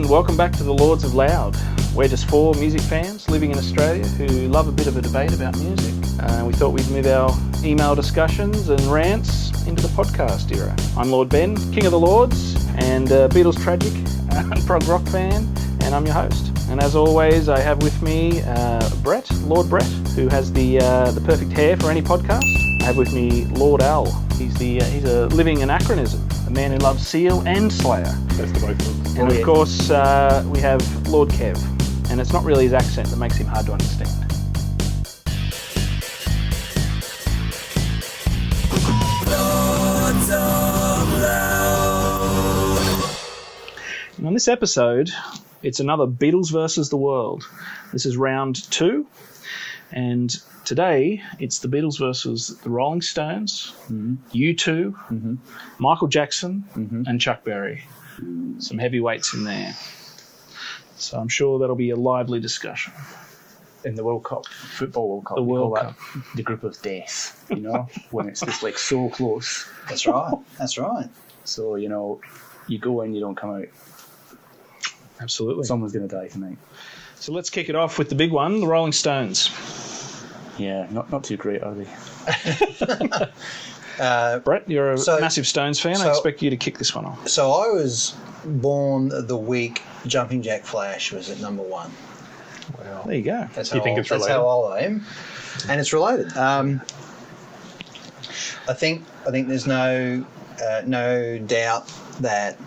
and welcome back to the Lords of Loud. We're just four music fans living in Australia who love a bit of a debate about music. We thought we'd move our email discussions and rants into the podcast era. I'm Lord Ben, King of the Lords, and Beatles tragic prog rock fan, and I'm your host. And as always, I have with me Brett, Lord Brett, who has the perfect hair for any podcast. I have with me Lord Al. He's a living anachronism, a man who loves Seal and Slayer. That's the both of them. And of course, we have Lord Kev, and it's not really his accent that makes him hard to understand. And on this episode, it's another Beatles versus the world. This is round 2, and today it's the Beatles versus the Rolling Stones, U2, Michael Jackson, and Chuck Berry. Some heavyweights in there. So I'm sure that'll be a lively discussion. In the World Cup, Football World Cup, The World Cup. The group of death, when it's just like so close. That's right. So, you go in, you don't come out. Absolutely. Someone's going to die tonight. So let's kick it off with the big one, the Rolling Stones. Yeah, not too great, are they? Brett, you're a massive Stones fan. I expect you to kick this one off. So I was born the week Jumping Jack Flash was at number 1. Well, there you go. That's Do you think it's related? That's how old I am, and it's related. I think there's no doubt that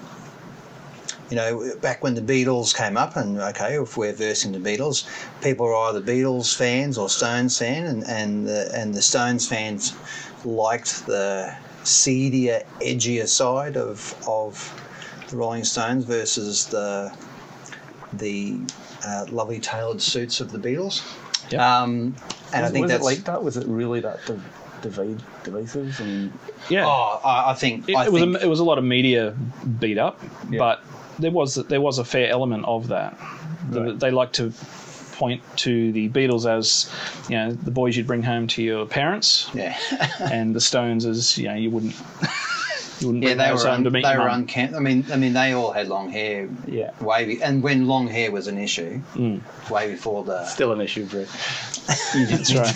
back when the Beatles came up, and if we're versing the Beatles, people are either Beatles fans or Stones fan, and the Stones fans liked the seedier, edgier side of the Rolling Stones versus the lovely tailored suits of the Beatles. Yep. And I think was that's it like that? Was it really that divisive? Yeah. I think it was a lot of media beat up, but there was a fair element of that. Right. They like to point to the Beatles as the boys you'd bring home to your parents, and the Stones as you wouldn't. Bring those home to meet they your were mum. unkempt. I mean, they all had long hair, wavy, and when long hair was an issue, way before the Still an issue, Brett. That's right.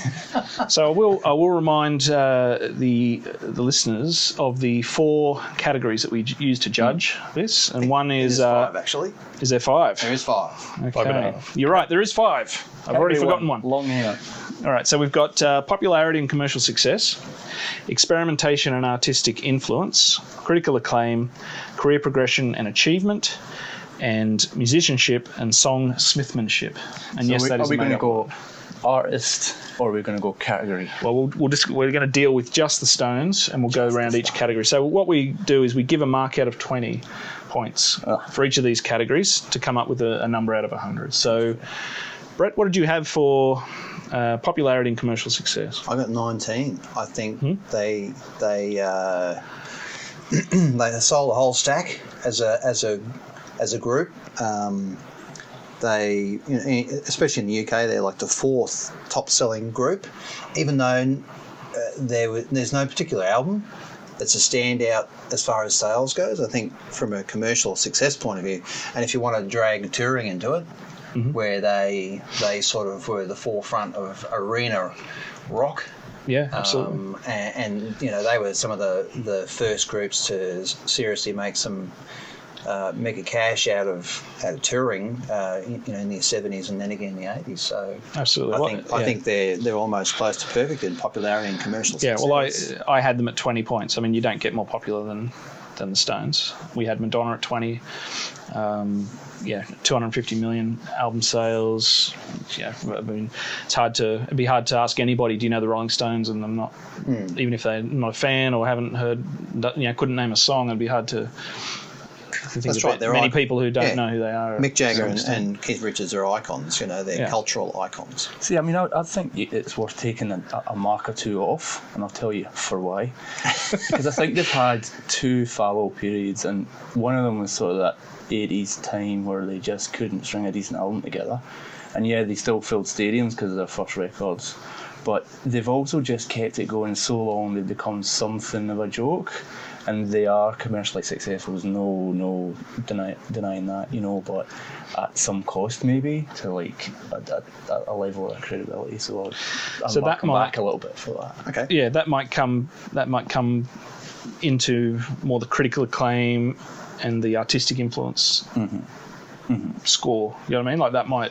So I will remind the listeners of the 4 categories that we use to judge this, and one is 5 actually. Is there 5? There is 5. Okay. You're right. There is 5. I've already forgotten one. Long hair. All right. So we've got popularity and commercial success, experimentation and artistic influence, critical acclaim, career progression and achievement, and musicianship and songsmithmanship. And So that is are we going to made-up go artist or are we going to go category? Well, we're going to deal with just the Stones, and we'll go around each category. So what we do is we give a mark out of 20 points for each of these categories to come up with a number out of 100. So, Brett, what did you have for popularity and commercial success? I got 19. I think they sold a whole stack as a group. They, especially in the UK, they're like the 4th top-selling group, even though there's no particular album that's a standout as far as sales goes. I think from a commercial success point of view, and if you want to drag touring into it, where they sort of were the forefront of arena rock. Yeah, absolutely. And they were some of the first groups to seriously make a cash out of touring, in the 70s and then again in the 80s. So absolutely, I think they're almost close to perfect in popularity and commercial success. Yeah, well, I had them at 20 points. I mean, you don't get more popular than the Stones. We had Madonna at 20. 250 million album sales. Yeah, I mean, it'd be hard to ask anybody, do you know the Rolling Stones? And I'm not, even if they're not a fan or haven't heard, couldn't name a song, it'd be hard to think That's of right. many people who don't know who they are. Mick Jagger and Keith Richards are icons. They're cultural icons. See, I mean, I think it's worth taking a mark or 2 off, and I'll tell you for why. Because I think they've had 2 fallow periods, and one of them was sort of that 80s time where they just couldn't string a decent album together. And they still filled stadiums because of their first records. But they've also just kept it going so long they've become something of a joke. and they are commercially successful. There's no denying that, you know, but at some cost maybe to like a level of credibility. So that come might back a little bit for that. Okay. Yeah, that might come into more the critical acclaim and the artistic influence score. You know what I mean? Like that might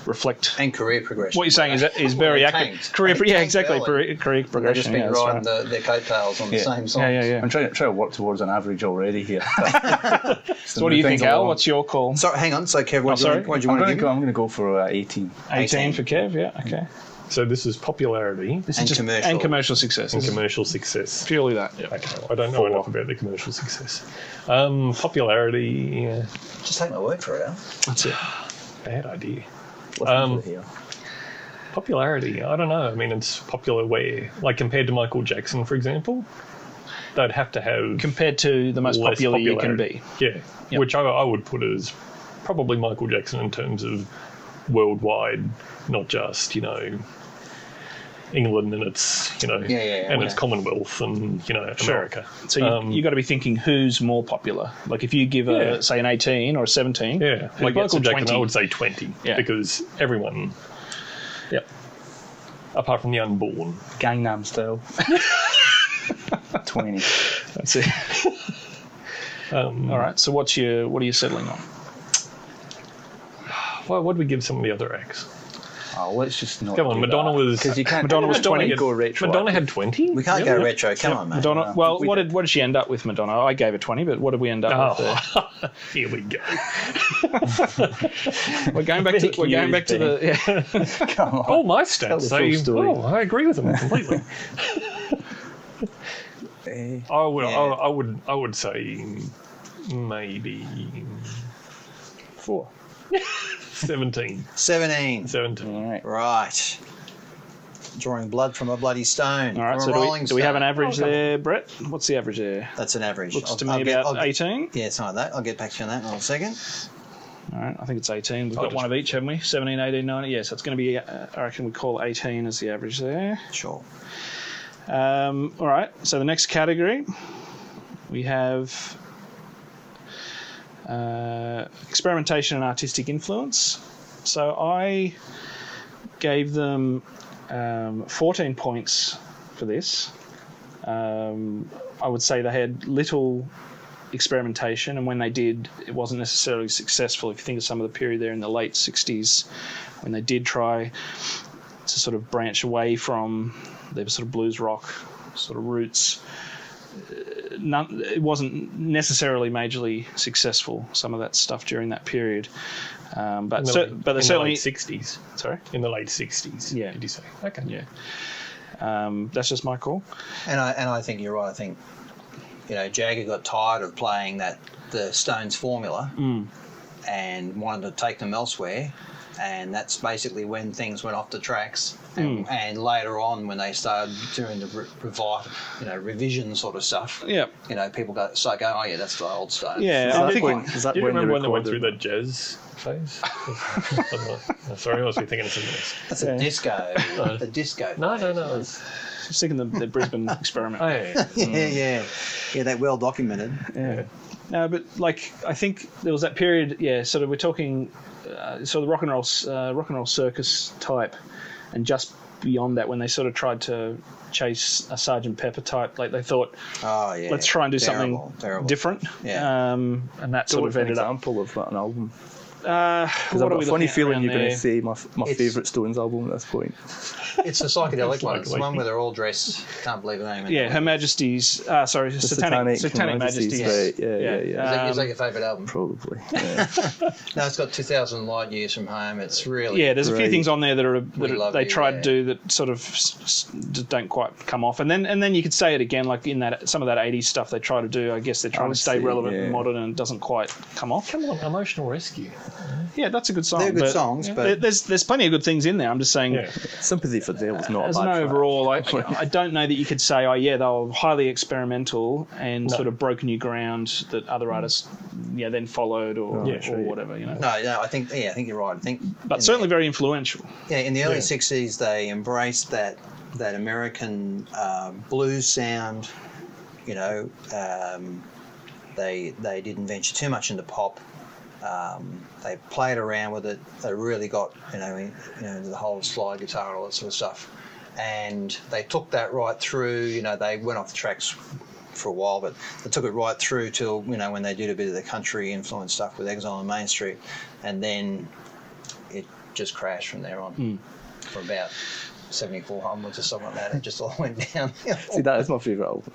reflect. And career progression. What you're saying is very accurate. Career exactly. Career They've progression. just been that's riding right. their coattails on the same songs. Yeah. I'm trying to work towards an average already here. So what do you think, Al? What's your call? So hang on. So Kev, what do you want to give? I'm going to go for 18. 18 for Kev. Yeah. Okay. So this is popularity This And is just commercial. and commercial success. and commercial success. Purely that. Yeah. Okay, I don't know enough about the commercial success. Popularity, Just take my word for it, Al. That's it. bad idea. Listen to it here. Popularity, I don't know. I mean, it's popular where, like compared to Michael Jackson, for example, they'd have to have Compared to the most less popular you can popularity. be. Yeah, Yep. which I would put as probably Michael Jackson in terms of worldwide, not just, you know, England and its, you know, and its Commonwealth and, you know, America. So you got to be thinking who's more popular. Like if you give say an 18 or a 17, Yeah, who like gets a Michael Jackson, 20? I would say 20 Yeah. because everyone, apart from the unborn. Gangnam Style. 20. That's it. All right. So what are you settling on? Well, what did we give some of the other acts? Oh, let's just not. Come on, do Madonna that. was. Because you can't. Madonna was Madonna 20. Go retro. Madonna had 20. We can't go retro. Come on, mate. Madonna. Well, what did she end up with, Madonna? I gave her 20, but what did we end up with there? Oh, here we go. We're going back to the. Come on. Oh, my the stats. full story. I agree with them completely. I would say maybe 4. 17. 17. 17. All right. Right. Drawing blood from a bloody stone. All right. From So a rolling do we have an stone. average there, Brett? What's the average there? That's an average. Looks to I'll me get- about 18. Yeah, it's not that. I'll get back to you on that in a second. All right, I think it's 18. We've I'll got one of each, haven't we? 17, 18, 19. Yeah, so it's going to be, I reckon we call 18 as the average there. Sure. All right, so the next category, we have experimentation and artistic influence. So I gave them 14 points for this. I would say they had little experimentation, and when they did, it wasn't necessarily successful. If you think of some of the period there in the late 60s, when they did try to sort of branch away from their sort of blues rock sort of roots, it wasn't necessarily majorly successful, some of that stuff during that period. But they're certainly... In the late 60s. Sorry? In the late 60s, Yeah. did you say? Okay. Yeah. That's just my call. And I think you're right. I think, you know, Jagger got tired of playing the Stones formula and wanted to take them elsewhere. And that's basically when things went off the tracks. And later on, when they started doing the revision sort of stuff, Yeah. you know, people start going, oh yeah, that's the old Stones. Yeah, I think... Is that Do you when remember when they went recorded? through that jazz phase? I don't know. Sorry, I must be thinking of something else. That's a disco. The disco. No. phase. Just thinking the Brisbane experiment. Oh, yeah. Yeah, that well documented. Yeah. No, but like I think there was that period. Yeah, sort of we're talking sort of rock and roll circus type, and just beyond that when they sort of tried to chase a Sgt. Pepper type. Like they thought, Oh yeah. let's try and do something terrible. different. Yeah. And that So sort what's of an ended up. example of that, an album? Because Because I've got a funny feeling you're going to say my favourite Stones album at this point. It's the psychedelic one. It's the like one me. where they're all dressed. Can't believe the name. Yeah, Her Majesty's. Sorry, Satanic Majesty's. Right. Yeah. Is that your favourite album? Probably. Yeah. No, it's got 2,000 light years from home. It's really Yeah, there's a few Great. things on there that Love they You, tried yeah. to do that sort of just don't quite come off, and then you could say it again, like in that some of that 80s stuff they try to do. I guess they're trying to would stay say, relevant and yeah. modern, and it doesn't quite come off. Come on, Emotional Rescue. Yeah, that's a good song. They're good but songs, but there's plenty of good things in there. I'm just saying. Yeah. Sympathy for Dale was not As a an bad track. overall, I don't know that you could say, oh yeah, they were highly experimental and sort of broke new ground that other artists, then followed or whatever, you know. no, I think you're right. I think, But certainly very influential. in the early '60s, they embraced that American blues sound. you know, they didn't venture too much into pop. They played around with it. They really got into the whole slide guitar, all that sort of stuff, and they took that right through. You know, they went off the tracks for a while, but they took it right through till when they did a bit of the country influence stuff with Exile on Main Street, and then it just crashed from there on for about 74 onwards or something like that. It just all went down. See, that is my favourite album.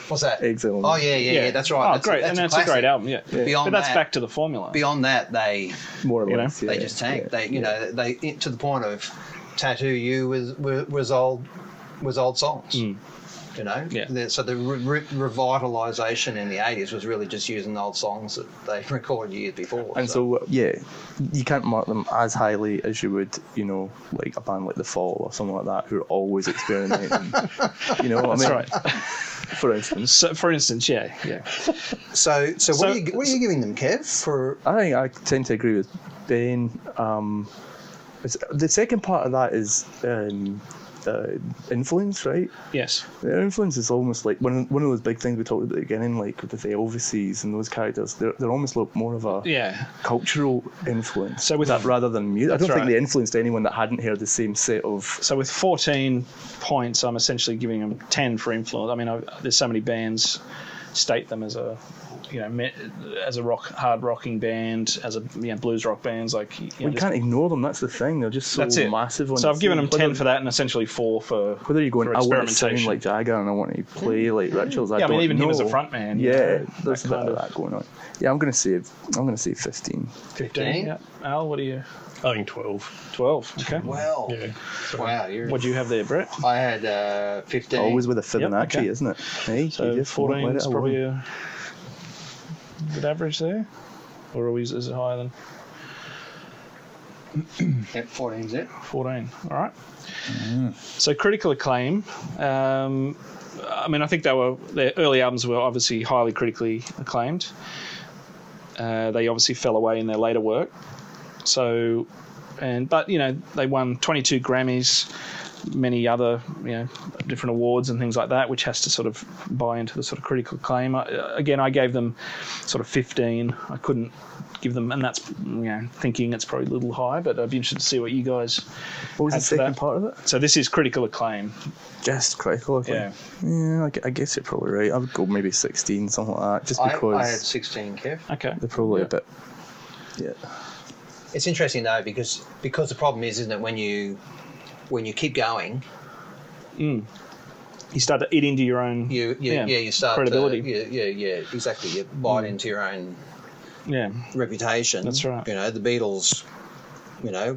What's that? Exile. Oh yeah, that's right. Oh, that's great, and that's a great album. Yeah, Beyond but that's that, back to the formula. Beyond that, they more or less. they just tanked. They they to the point of Tattoo You was old songs. So the revitalisation in the 80s was really just using old songs that they recorded years before. And so you can't mark them as highly as you would, like a band like The Fall or something like that, who are always experimenting. That's right. For instance. Yeah. So what are you giving them, Kev? I think I tend to agree with Ben. The second part of that is influence, right? Yes. Their influence is almost like one of those big things we talked about at the beginning, like with the Elvises and those characters. They're almost like more of a cultural influence. So with that rather than music, I don't think right. they influenced anyone that hadn't heard the same set of. So with 14 points, I'm essentially giving them 10 for influence. I mean, there's so many bands state them as a as a hard rocking band, as a blues rock bands. Like you can't ignore them. That's the thing. They're just so massive. So I've given them 10 for that, and essentially 4 for whether you're going. I want to sound like Jagger and I want to play like Rituals. I mean, even him as a front man. There's a bit of that going on. Yeah, I'm going to say 15. 15. Yeah. Al, what are you? I think 12. 12. Okay. Well. Yeah. Wow. What do you have there, Brett? I had 15. Always with a Fibonacci, isn't it? Hey, so 14 is probably a good average there, or is it higher than? Yep, 14's it. 14. All right. So critical acclaim. I mean, I think their early albums were obviously highly critically acclaimed. They obviously fell away in their later work. So, but they won 22 Grammys, many other different awards and things like that, which has to sort of buy into the sort of critical acclaim. Again, I gave them sort of 15. I couldn't give them, and that's thinking it's probably a little high, but I'd be interested to see what you guys. What was the second part of it? So this is critical acclaim. Just critical acclaim. Yeah, I guess you're probably right. I would go maybe 16, something like that, just because I had 16, Kev. Okay, they're probably a bit. Yeah. It's interesting though because the problem is, isn't it, when you keep going, you start to eat into your own. You start credibility. Exactly. You bite into your own reputation. That's right. The Beatles,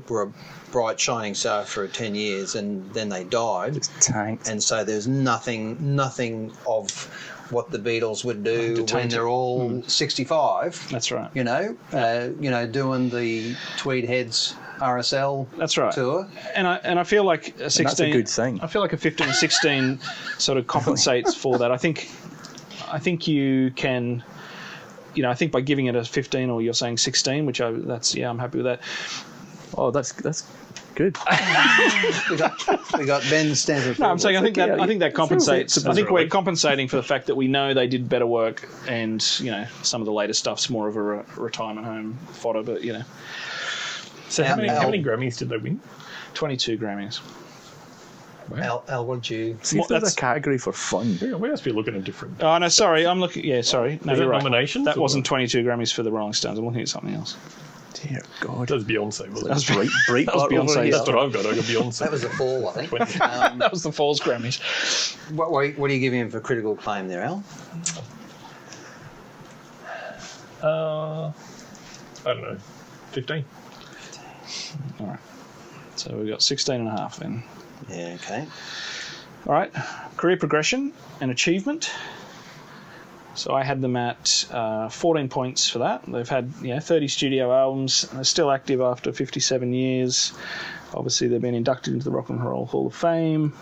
were a bright shining star for 10 years, and then they died. Just tanked. And so there's nothing of what the Beatles would do when they're all 65. That's right. Doing the Tweed Heads RSL tour. And I feel like a 16. And that's a good thing. I feel like a 15, 16 sort of compensates for that. I think you can. I think by giving it a 15, or you're saying 16, which I'm happy with that. Oh, that's good. we got Ben Stanford. No, I'm saying I think that compensates. I think we're compensating for the fact that we know they did better work, and some of the later stuff's more of a retirement home fodder. But So how many Grammys did they win? 22 Grammys. Wow. Al, what did you... See if there's a category for fun. Yeah, we must be looking at different... Oh, no, sorry. I'm looking... Yeah, sorry. No, you're right. Nominations? That wasn't 22 Grammys for the Rolling Stones. I'm looking at something else. Dear God. That was Beyonce, wasn't it? That was Beyonce. That's what I've got. I got Beyonce. That was the Fall, I think. That was the Fall's Grammys. What are you giving him for critical acclaim there, Al? I don't know. 15. All right. So we've got 16 and a half then. Yeah, okay. All right. Career progression and achievement. So I had them at 14 points for that. They've had 30 studio albums. They're still active after 57 years. Obviously, they've been inducted into the Rock and Roll Hall of Fame.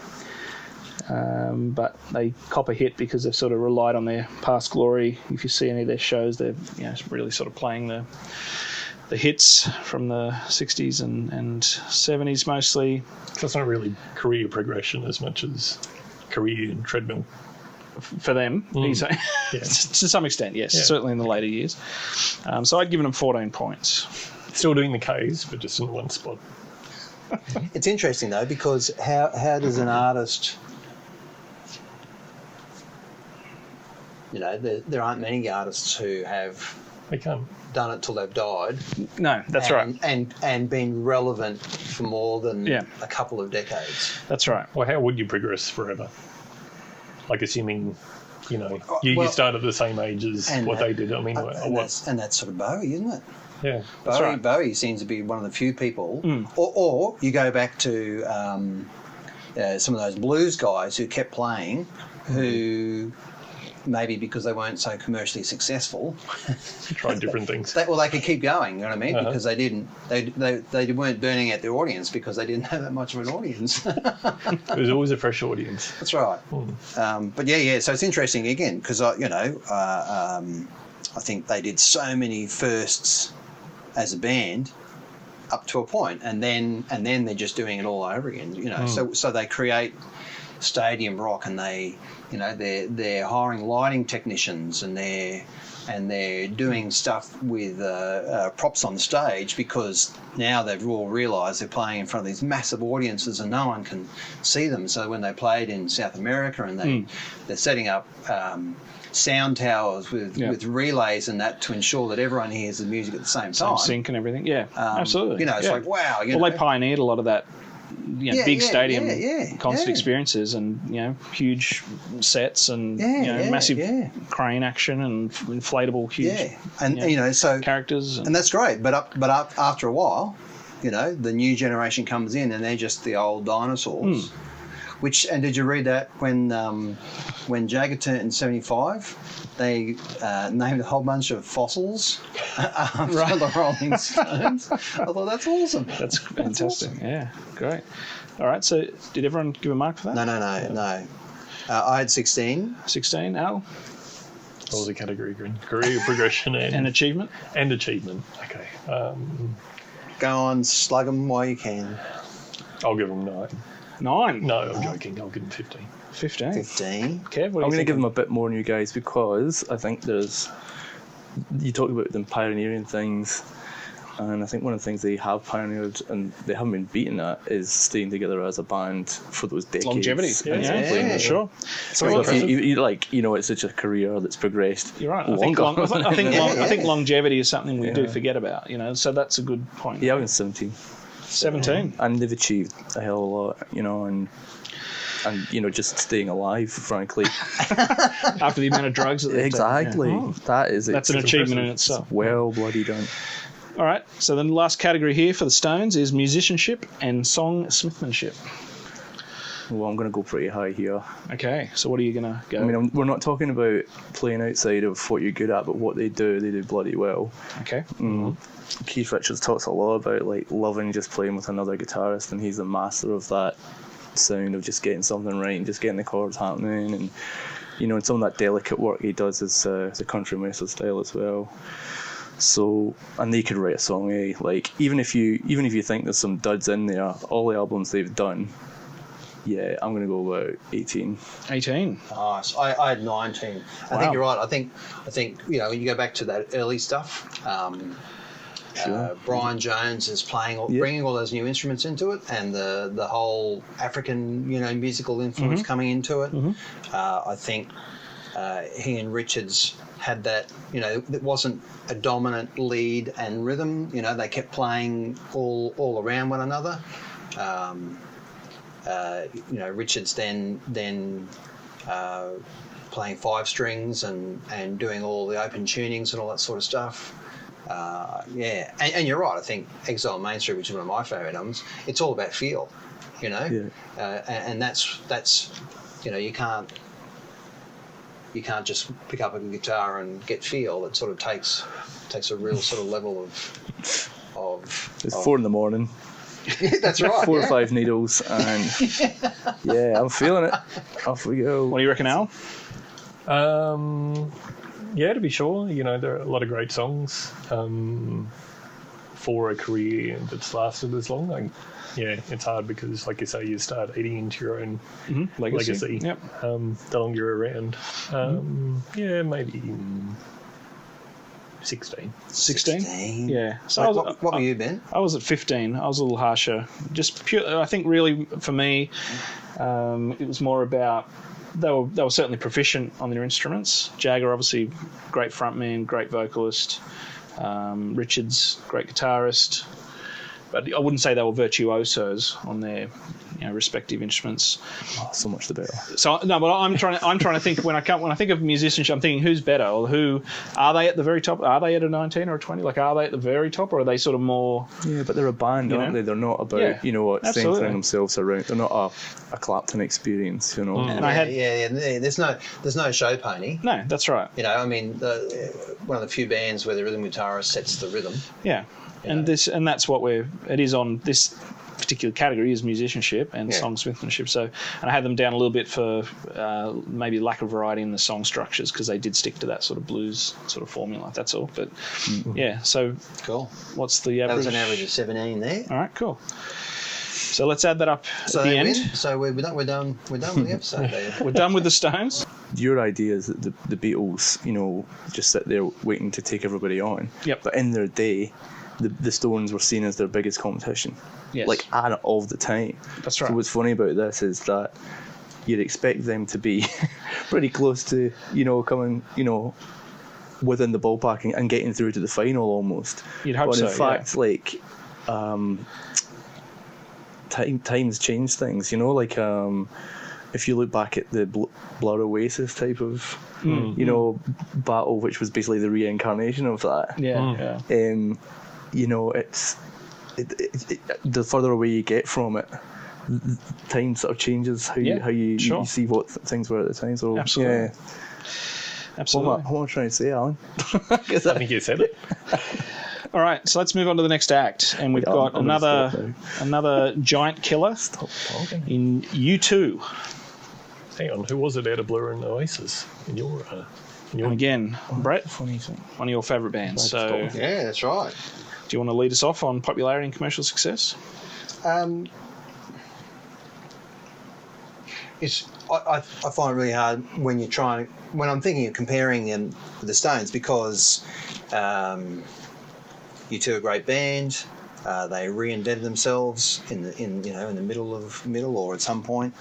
But they cop a hit because they've sort of relied on their past glory. If you see any of their shows, they're really sort of playing the hits from the 60s and 70s mostly. So it's not really career progression as much as career and treadmill. for them. He's to some extent, yes, certainly in the later years. So I'd given him 14 points. Still doing the K's, but just in one spot. It's interesting though, because how does an artist, there aren't many artists who have done it till they've died. No, that's right. And been relevant for more than a couple of decades. That's right. Well, how would you progress forever? Like, assuming, you start at the same age as what they did. I mean, that's sort of Bowie, isn't it? Yeah, Bowie seems to be one of the few people. Or you go back to some of those blues guys who kept playing, who maybe because they weren't so commercially successful, tried different things. They could keep going. You know what I mean? Because they weren't burning out their audience because they didn't have that much of an audience. There's always a fresh audience. That's right. But so it's interesting again because I think they did so many firsts as a band up to a point, and then they're just doing it all over again. So they create stadium rock, and they're hiring lighting technicians, and they're doing stuff with props on stage, because now they've all realised they're playing in front of these massive audiences and no one can see them. So when they played in South America, and they're setting up sound towers with relays and that to ensure that everyone hears the music at the same time. Sync and everything, absolutely. It's like, wow. They pioneered a lot of that. Big stadium concert experiences, and huge sets, and massive crane action and inflatable huge so characters, and that's great. But after a while, the new generation comes in and they're just the old dinosaurs. And did you read that when Jagger turned 75, they named a whole bunch of fossils after the Rolling Stones? I thought that's awesome. That's fantastic. Awesome. Yeah, great. All right, so did everyone give a mark for that? No. I had 16. 16, Al? What was the category? Career progression and achievement? And achievement, okay. Go on, slug them while you can. I'll give them 9. 9? No, I'm joking. I'll give them 15. 15? Kev, I'm going to give them a bit more than you guys, because I think you talked about them pioneering things, and I think one of the things they have pioneered and they haven't been beaten at is staying together as a band for those decades. Longevity. Yeah, sure. So it's such a career that's progressed. You're right. I think longevity is something we do forget about, so that's a good point. Yeah, I was 17. 17. And they've achieved a hell of a lot, and just staying alive, frankly. After the amount of drugs that they've exactly. taken. That's an achievement in itself. Well bloody done. All right, so then the last category here for the Stones is musicianship and songsmithmanship. Well, I'm going to go pretty high here. Okay, so what are you going to go? I mean, we're not talking about playing outside of what you're good at, but what they do bloody well. Okay. Keith Richards talks a lot about loving just playing with another guitarist, and he's a master of that sound of just getting something right and just getting the chords happening, and and some of that delicate work he does is the country method style as well. So, and they could write a song, even if you think there's some duds in there, all the albums they've done. Yeah, I'm going to go about 18. 18. Nice. I had 19. Wow. I think you're right. I think when you go back to that early stuff, Brian Jones is bringing all those new instruments into it, and the whole African musical influence coming into it. I think he and Richards had that. It wasn't a dominant lead and rhythm. They kept playing all around one another. Richards then playing 5 strings and doing all the open tunings and all that sort of stuff. And you're right. I think Exile on Main Street, which is one of my favourite albums, it's all about feel, and that's you can't just pick up a guitar and get feel. It sort of takes a real sort of level of. It's 4 a.m. That's right. 4 or 5 needles, and I'm feeling it. Off we go. What do you reckon, Al? Yeah, to be sure. There are a lot of great songs. for a career that's lasted as long. Like, yeah, it's hard because, like you say, you start eating into your own legacy. Yep. The longer you're around. Yeah, maybe 16. 16? Yeah. So what were you, Ben? I was at 15. I was a little harsher. Just pure. I think really for me, it was more about they were certainly proficient on their instruments. Jagger, obviously, great frontman, great vocalist. Richards, great guitarist. But I wouldn't say they were virtuosos on their respective instruments. Oh, so much the better. So no, but I'm trying to think when I think of musicianship, I'm thinking who's better, or who are they at the very top? Are they at a 19 or a 20? Like, are they at the very top, or are they sort of more? Yeah, but they're a band, aren't they? They're not about centering themselves around. They're not a Clapton experience, you know. And there's no show pony. No, that's right. I mean, one of the few bands where the rhythm guitarist sets the rhythm. Yeah. And that's what it is on this particular category is musicianship and songsmithmanship. So, and I had them down a little bit for maybe lack of variety in the song structures because they did stick to that sort of blues sort of formula. That's all. But yeah, so cool. What's the average? That was an average of 17 there. All right, cool. So let's add that up at the end. So we're done with the episode. We're done with the Stones. Your idea is that the Beatles, just sit there waiting to take everybody on. Yep. But in their day, the Stones were seen as their biggest competition. Yes. Like, all the time. That's right. So what's funny about this is that you'd expect them to be pretty close to, coming, within the ballpark and getting through to the final almost. You'd hope but so, in fact, times change things, if you look back at the Blur Oasis type of, battle, which was basically the reincarnation of that. Yeah. It's the further away you get from it, time sort of changes how you see what things were at the time. So absolutely. What am I trying to say, Alan? I think you said it. All right, so let's move on to the next act, and we've got another giant killer in U2. Hang on, who was it out of Blur and Oasis in your? And again, Brett, one of your favourite bands. So yeah, that's right. Do you want to lead us off on popularity and commercial success? I find it really hard when I'm thinking of comparing them with the Stones because U2 are a great band. They reinvented themselves in the middle or at some point.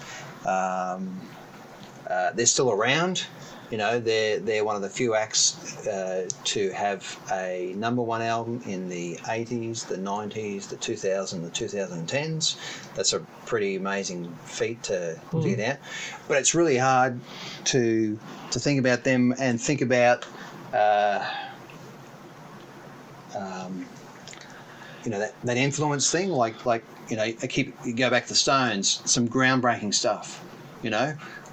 They're still around. They're one of the few acts to have a number one album in the 80s, the 90s, the 2000s, the 2010s. That's a pretty amazing feat to get out. But it's really hard to think about them and think about that influence thing. Like you go back to the Stones, some groundbreaking stuff.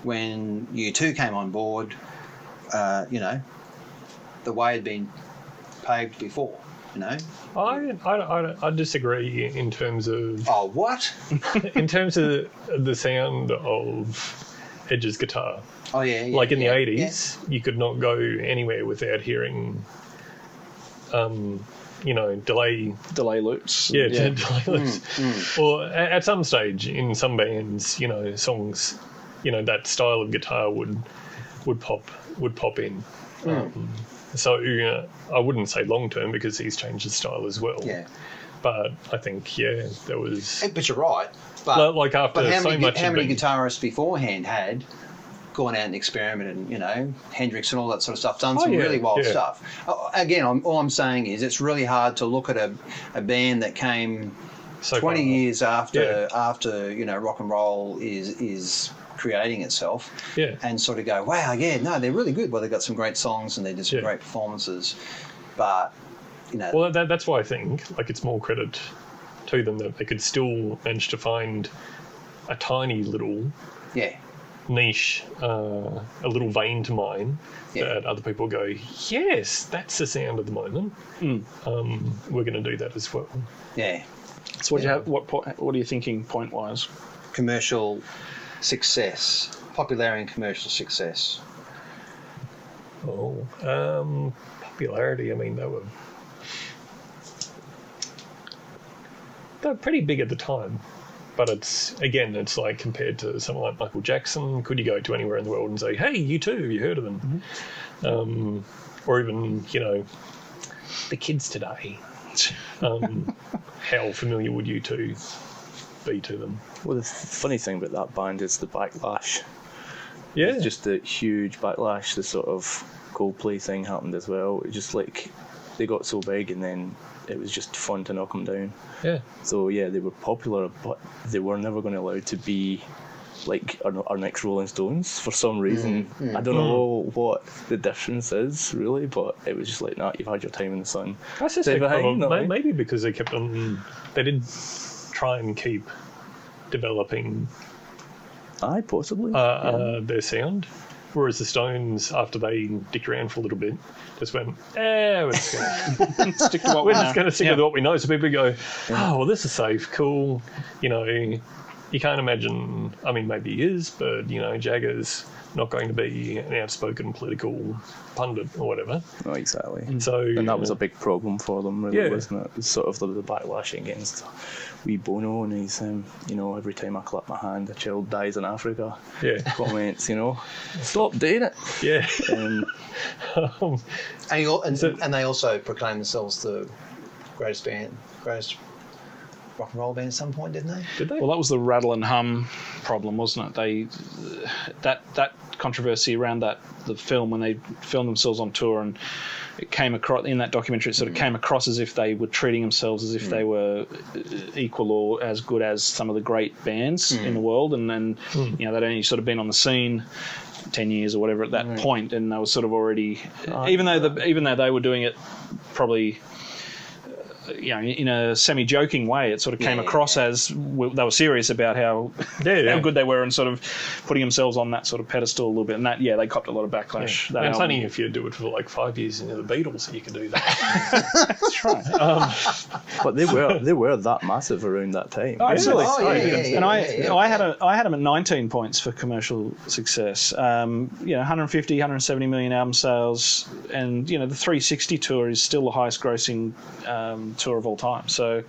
When U2 came on board, the way had been paved before, I disagree in terms of... Oh, what? In terms of the sound of Edge's guitar. Oh, yeah. Like in the 80s, you could not go anywhere without hearing... delay loops. Yeah, delay loops. Or at some stage in some bands, songs, that style of guitar would pop in. So I wouldn't say long term because he's changed his style as well. Yeah. But I think there was. But you're right. But like after how so much, many guitarists beforehand had gone out and experimented, Hendrix and all that sort of stuff, done some really wild stuff. Again, all I'm saying is it's really hard to look at a band that came 20 years after rock and roll is creating itself and sort of go, wow, they're really good. Well, they've got some great songs and they did some great performances. But, Well, that's why I think it's more credit to them that they could still manage to find a tiny little... niche, a little vein to mine that other people go, yes, that's the sound of the moment. We're going to do that as well. Yeah. So what are you thinking point wise? Commercial success, popularity and commercial success. Popularity. I mean, they were they're pretty big at the time. But it's like compared to someone like Michael Jackson, could you go to anywhere in the world and say, hey, you too, have you heard of them? Mm-hmm. Or even, the kids today. How familiar would you two be to them? Well, the funny thing about that band is the backlash. Yeah. It's just the huge backlash. The sort of Coldplay thing happened as well. It just like they got so big and then it was just fun to knock them down. Yeah. So yeah, they were popular, but they were never going to allow to be like our next Rolling Stones for some reason. I don't know what the difference is really, but it was just like, nah, you've had your time in the sun. That's just maybe because they kept on. They did try and keep developing. Possibly. Their sound. Whereas the Stones, after they dicked around for a little bit, just went, we're just going to stick to what we know. We're just going to stick with what we know. So people go, oh, well, this is safe, cool. You can't imagine, I mean, maybe he is, but, Jagger's not going to be an outspoken political pundit or whatever. Oh, exactly. And that was a big problem for them, really, wasn't it? It was sort of the backlash against wee Bono and his, every time I clap my hand, a child dies in Africa. Yeah. Comments, stop doing it. Yeah. And they also proclaim themselves the greatest rock and roll band at some point, didn't they? Did they? Well, that was the rattle and hum problem, wasn't it? That controversy around the film when they filmed themselves on tour, and it came across in that documentary. It sort of came across as if they were treating themselves as if they were equal or as good as some of the great bands in the world, and then they'd only sort of been on the scene 10 years or whatever at that point, and they were sort of already, even though they were doing it probably. In a semi-joking way, it sort of came across as they were serious about how good they were and sort of putting themselves on that sort of pedestal a little bit. And that, they copped a lot of backlash. Yeah. It's only if you do it for like 5 years into the Beatles that you can do that. That's right. But they were that massive around that time. Oh, absolutely. And I had them at 19 points for commercial success. 150, 170 million album sales, and the 360 tour is still the highest grossing tour of all time. So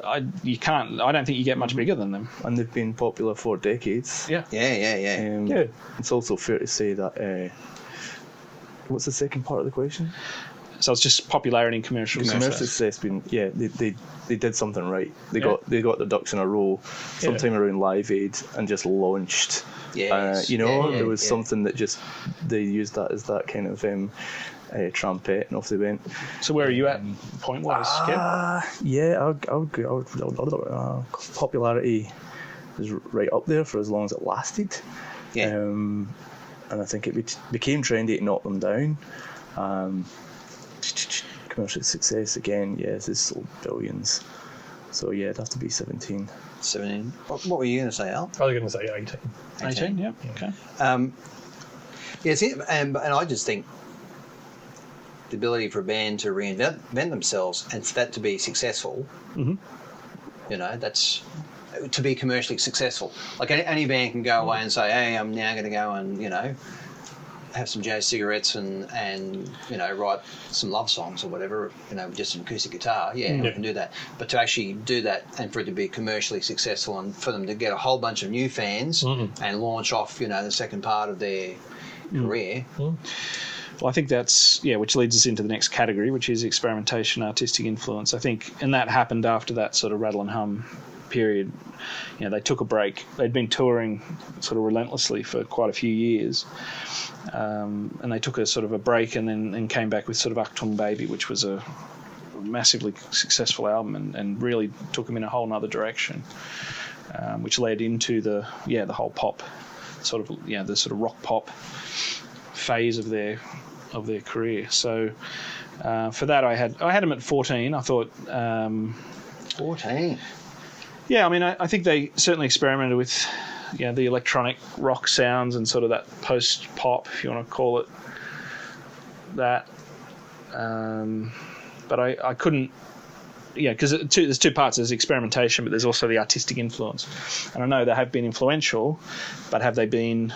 I don't think you get much bigger than them. And they've been popular for decades. Yeah. It's also fair to say that. What's the second part of the question? So it's just popularity and commercial success. They did something right. They got their ducks in a row sometime around Live Aid and just launched. There was something that just they used that as that kind of trumpet, and off they went. So where are you at point wise, Kev? I'll go. Popularity is right up there for as long as it lasted. And I think it became trendy to knock them down. Commercial success again, yes, it's sold billions. So it'd have to be 17. 17. What were you going to say, Al? I was going to say 18. 18, yeah. Okay. And I just think the ability for a band to reinvent themselves and for that to be successful, that's to be commercially successful. Like any band can go away and say, hey, I'm now going to go and, have some jazz cigarettes and write some love songs or whatever, with just an acoustic guitar. I can do that. But to actually do that and for it to be commercially successful and for them to get a whole bunch of new fans and launch off, the second part of their career. Well, I think that's, which leads us into the next category, which is experimentation, artistic influence. I think, and that happened after that sort of rattle and hum period. They took a break. They'd been touring sort of relentlessly for quite a few years. And they took a sort of a break and came back with sort of Achtung Baby, which was a massively successful album and really took them in a whole nother direction, which led into the whole pop, the sort of rock pop phase of their career. So for that I had them at 14. I thought 14. Yeah, I mean, I think they certainly experimented with, the electronic rock sounds and sort of that post-pop, if you want to call it that. But I couldn't, because there's two parts. There's experimentation, but there's also the artistic influence. And I know they have been influential, but have they been,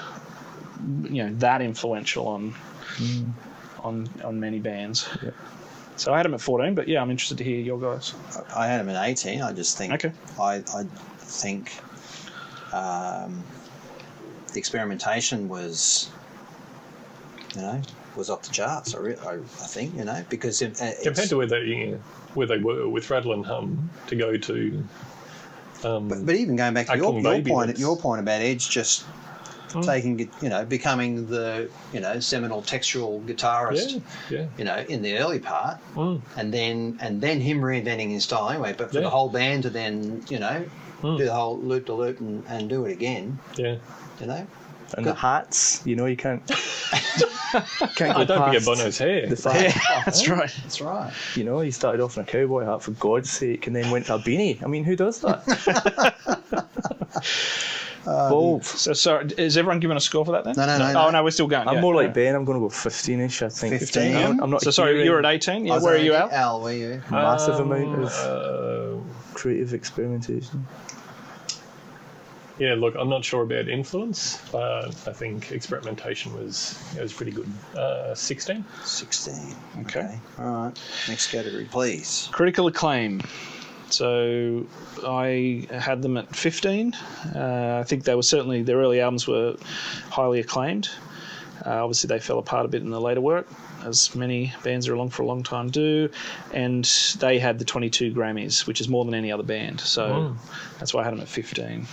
that influential on many bands? Yeah. So I had him at 14, but yeah, I'm interested to hear your guys. I had him at 18. I just think Okay. I think the experimentation was, was off the charts. I think, because compared to where they were with Rattle and Hum to go to. But even going back to your point about Edge just taking, becoming the, seminal textural guitarist, in the early part, and then him reinventing his style anyway. But for the whole band to then, do the whole loop to loop and do it again, And the hats, you can't. Can't I don't forget Bono's hair. The fact, That's right. That's right. he started off in a cowboy hat for God's sake, and then went to a beanie. I mean, who does that? Bold. So sorry, is everyone giving a score for that then? No. Oh no, we're still going. I'm more like Ben. I'm going to go 15ish. I think 15. I'm not. So sorry, you're at 18. Yeah, where are you, Al? Al, where are you? Massive amount of creative experimentation. Yeah, look, I'm not sure about influence, but I think experimentation was pretty good. 16. 16. Okay. All right. Next category, please. Critical acclaim. So I had them at 15. I think they were certainly, their early albums were highly acclaimed. Obviously, they fell apart a bit in the later work, as many bands are along for a long time do. And they had the 22 Grammys, which is more than any other band. So that's why I had them at 15.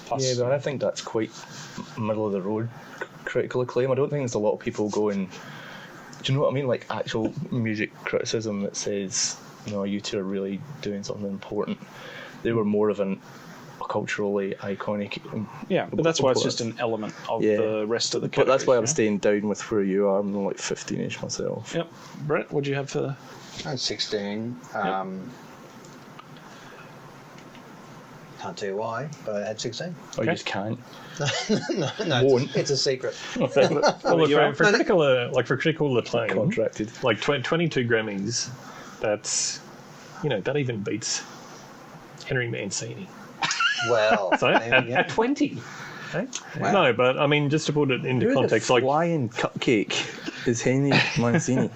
Plus, Yeah, but I think that's quite middle of the road critical acclaim. I don't think there's a lot of people going, do you know what I mean? Like actual music criticism that says, you two are really doing something important. They were more of a culturally iconic. Yeah, but that's why it's just an element of the rest of the categories. But that's why I'm staying down with where you are. I'm like 15ish myself. Yep. Brett, what do you have for? I had 16. Can't tell you why, but I had 16. Oh, you just can't. No, Won't. it's a secret. Well, look, for critical acclaim, Contracted. like 22 Grammys, that's, that even beats Henry Mancini. Well, So at 20. Eh? Wow. No, but I mean, just to put it into context, Who the flying cupcake is Henry Mancini?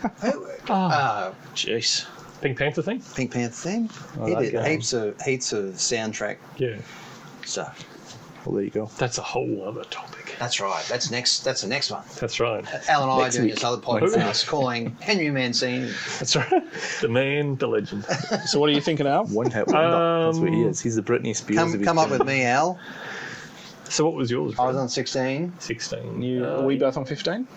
Jeez. Pink Panther thing? Pink Panther thing. Oh, He that did guy. heaps of soundtrack Yeah. stuff. Well, there you go. That's a whole other topic. That's right. That's the next one. That's right. Al and I Next doing week. this other podcast calling Henry Mancini. That's right. The man, the legend. So what are you thinking, Al? One hit wonder. That's what he is. He's the Britney Spears. of his Come up time. with me, Al. So what was yours? I was on 16. 16. Are we both on 15?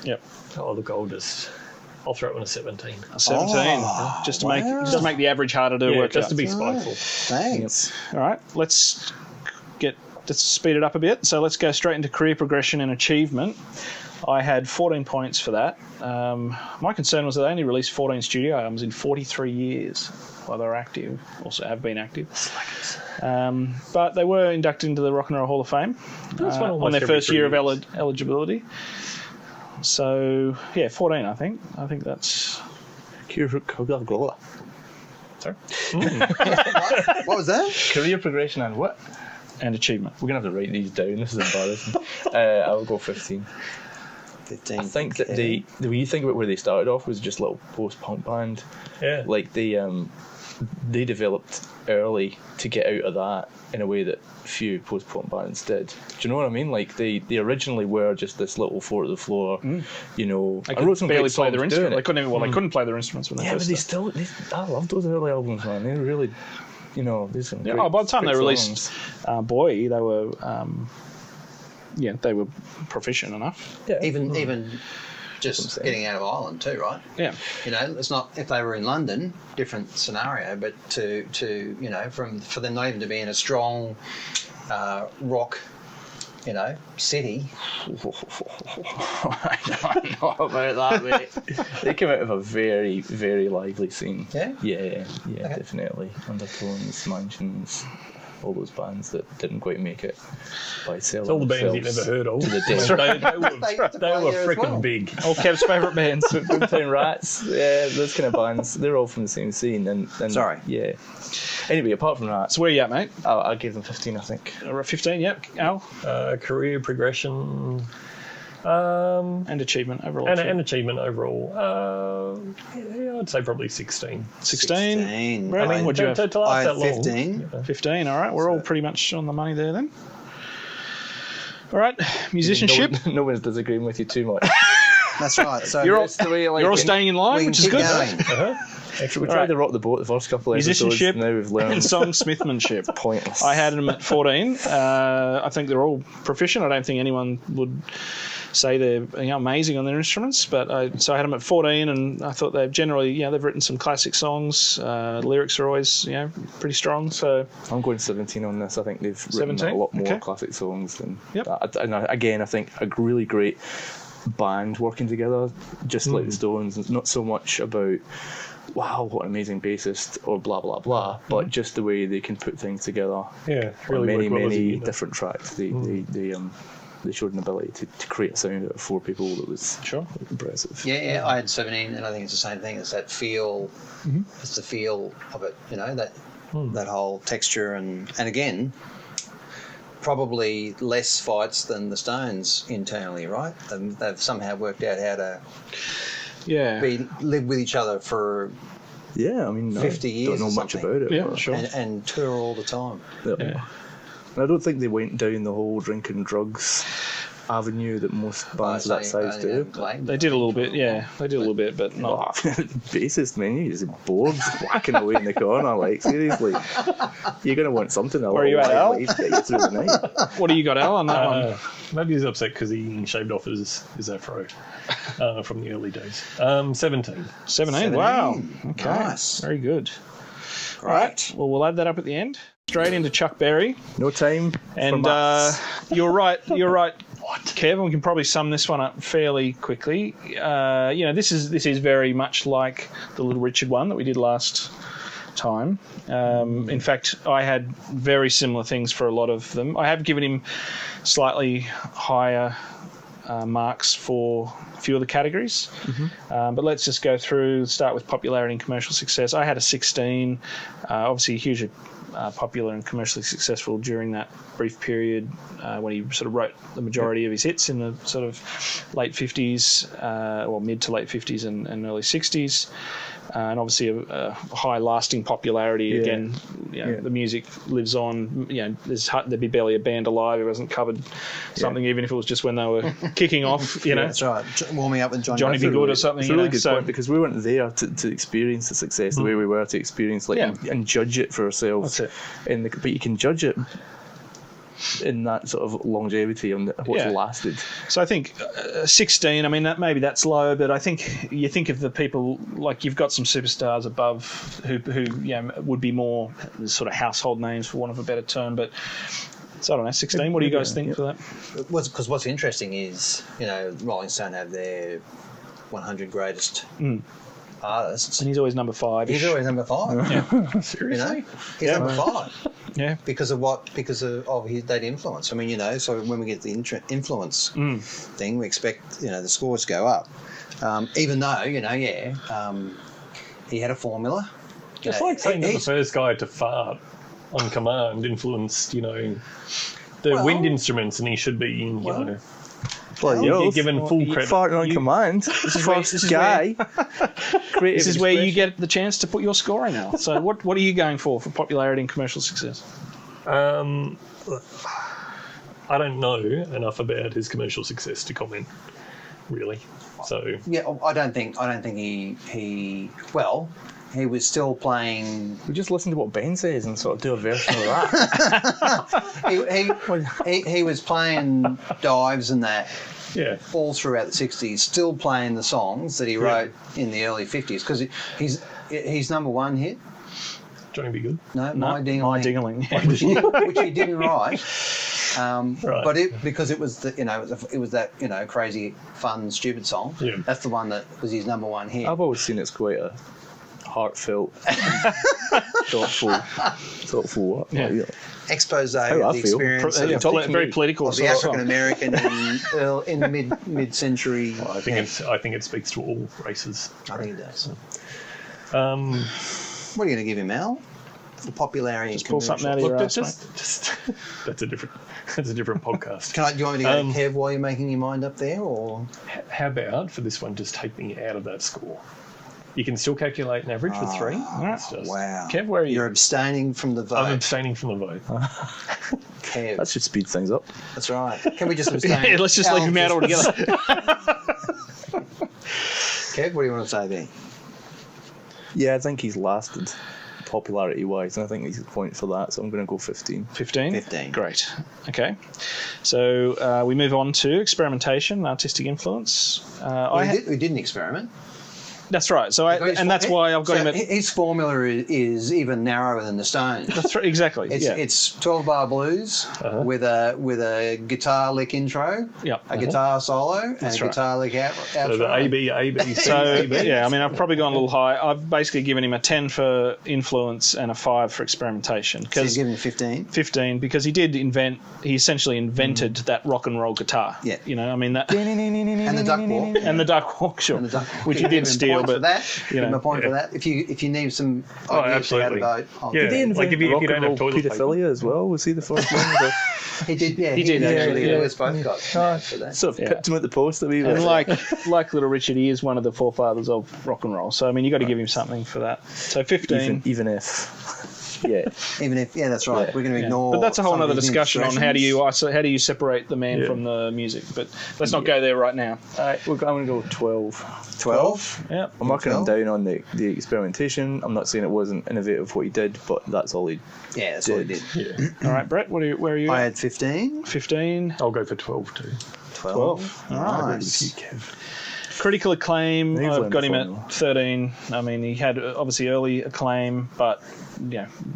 Yep. Oh, look, I'll throw it on a 17. 17. Oh, just to wow. make the average harder to work just out. to be Right. spiteful. Thanks. All right, let's speed it up a bit. So let's go straight into career progression and achievement. I had 14 points for that. My concern was that they only released 14 studio albums in 43 years while they were active, also have been active. But they were inducted into the Rock and Roll Hall of Fame on their first year of eligibility. So, 14, I think. I think that's... Sorry? What was that? Career progression and what? And achievement. We're going to have to write these down. This is embarrassing. I'll go 15. 15. I think that the way you think about where they started off was just a little post-punk band. Yeah. Like they developed early to get out of that in a way that few post-punk bands did. Do you know what I mean? Like they originally were just this little four to the floor. They I could wrote some barely great play their songs doing instruments. They it. couldn't even, they couldn't play their instruments when they Yeah, but first started. I love those early albums, man. They were really, there's some great, By the time they great released songs. Boy, they were they were proficient enough. Yeah. Even just saying. getting out of Ireland too, right? Yeah. It's not if they were in London, different scenario, but to for them not even to be in a strong rock, city. I don't know about that, mate. They came out of a very, very lively scene. Yeah? Yeah, Okay. definitely. Undertones, Mansions, all those bands that didn't quite make it by selling It's all the bands you've themselves never heard of. to the They, dead. they were there as freaking well. big. All Kev's favourite bands. Boomtown Rats, yeah, those kind of bands. They're all from the same scene. And Sorry. Yeah. Anyway, apart from that, So where you at, mate? I gave them 15, I think. 15, yep. Al? Career progression, And achievement overall. And achievement overall. I'd say probably 16. 16. I mean, would you have? To last that long. 15. 15, all right. We're all pretty much on the money there then. All right, musicianship. No one's disagreeing with you too much. That's right. So You're all staying in line, which is good. Actually, we tried to rock the boat the first couple of episodes. Musicianship, now we've learned. and songsmithmanship. Pointless. I had them at 14. I think they're all proficient. I don't think anyone would say they're amazing on their instruments, but so I had them at 14, and I thought they've generally, they've written some classic songs. Lyrics are always, pretty strong. So I'm going 17 on this. I think they've written a lot more classic songs than. Yep. And again, I think a really great band working together, just like the Stones. It's not so much about wow, what an amazing bassist or blah blah blah, but just the way they can put things together. Yeah, really many different tracks. They showed an ability to create a sound out of 4 people that was impressive. Yeah, I had 17, and I think it's the same thing. It's that feel. It's the feel of it. That whole texture and again. Probably less fights than the Stones internally, right? They've somehow worked out how to live with each other for 50 years. Don't know much about it. Yeah, sure. And tour all the time. Yeah. And I don't think they went down the whole drinking drugs avenue that most bands of that size do. They did a little bit, but not. Bassist, man, he's bored, whacking away in the corner. Like, seriously, you're going to want something. Where are you at, Al? To get you through the night. What do you got, Al, on that one? Maybe he's upset because he shaved off his afro from the early days. 17. 17. Wow. Okay. Nice. Very good. All right. Well, we'll add that up at the end. Straight into Chuck Berry. No time. And you're right. Kev, we can probably sum this one up fairly quickly. This is very much like the Little Richard one that we did last time. In fact, I had very similar things for a lot of them. I have given him slightly higher marks for a few of the categories. But let's just go through, start with popularity and commercial success. I had a 16, obviously hugely popular and commercially successful during that brief period when he sort of wrote the majority of his hits in the sort of late 50s, or mid to late 50s and early 60s. And obviously a high lasting popularity. Again, the music lives on. There'd be barely a band alive who hasn't covered something, even if it was just when they were kicking off. That's right. Warming up with Johnny B. Good or something. It's a really good point, because we weren't there to experience the success the way we were to experience and judge it for ourselves. That's it. But you can judge it in that sort of longevity and what's lasted. So I think 16, I mean, that's low, but I think you think of the people, like you've got some superstars above who would be more sort of household names, for want of a better term, but so I don't know, 16, what do you guys think for that? Because what's interesting is, Rolling Stone have their 100 greatest artists. And he's always number 5. He's always number 5. Yeah. Seriously? He's number 5. Yeah. Because of his that influence. I mean, so when we get the influence thing, we expect, the scores to go up. Even though, he had a formula. It's like saying that the first guy to fart on command influenced, the wind instruments, and he should be, you're given full credit. Farting on command. This is first guy. This is where you get the chance to put your score in now. So what are you going for popularity and commercial success? I don't know enough about his commercial success to comment, really. So I don't think he was still playing. We just listen to what Ben says and sort of do a version of that. he was playing dives and that. Yeah. All throughout the 60s, still playing the songs that he wrote in the early 50s, because his number 1 hit. Johnny B. Good. No, My Ding-a-Ling. Which he didn't write. Right. But because it was it was that crazy, fun, stupid song. Yeah. That's the one that was his number 1 hit. I've always seen it's quite a heartfelt, thoughtful. Expose of the experience very political of the African American in the mid-century. Well, I think it speaks to all races. I think it does. What are you going to give him, Al? for popularity. Just pull something out of Look, your ass, just that's a different podcast. Do you want me to go Kev while you're making your mind up there, or how about for this one, just take me out of that score? You can still calculate an average with 3. wow? Kev, where are you? You're abstaining from the vote. I'm abstaining from the vote. Kev, That should speed things up. that's right. Can we just abstain? Yeah, let's just leave him out altogether. Kev, what do you want to say there? Yeah, I think he's lasted popularity-wise, and I think he's a point for that, so I'm going to go 15. 15? 15. Great. Okay. So we move on to experimentation, artistic influence. We did an experiment. That's right. So that's why I've got him at... His formula is even narrower than the Stones. That's right, exactly. It's 12-bar blues with a guitar lick intro, a guitar solo, and a guitar lick outro. So the A-B, So, yeah, I mean, I've probably gone a little high. I've basically given him a 10 for influence and a 5 for experimentation. So you've given him 15? 15, because he essentially invented that rock and roll guitar. Yeah. You know, I mean, that... And the duck walk. And the duck walk, sure. Which he did steal, but... For that, give him a point for that. If you need some ideas for how to vote, Did he invent rock and roll paedophilia as well? Was he the first one? He did, yeah. He did, actually. yeah. We've both got for that. Sort of picked him at the post a wee bit. And like Little Richard, he is one of the forefathers of rock and roll. So, I mean, you got to give him something for that. So 15. Even if... Yeah. Even if, that's right. Yeah. We're going to ignore. But that's a whole some of other his discussion on how do you separate the man Yeah. from the music. But let's not go there right now. All right, I'm going to go 12. 12? Yeah. I'm marking him down on the experimentation. I'm not saying it wasn't innovative what he did, but that's all he Yeah, that's all he did. Yeah. All right, Brett, where are you? I had 15. 15. I'll go for 12 too. 12. All right. Nice. Critical acclaim, He's I've learned got the him formula. at 13. I mean, he had obviously early acclaim, but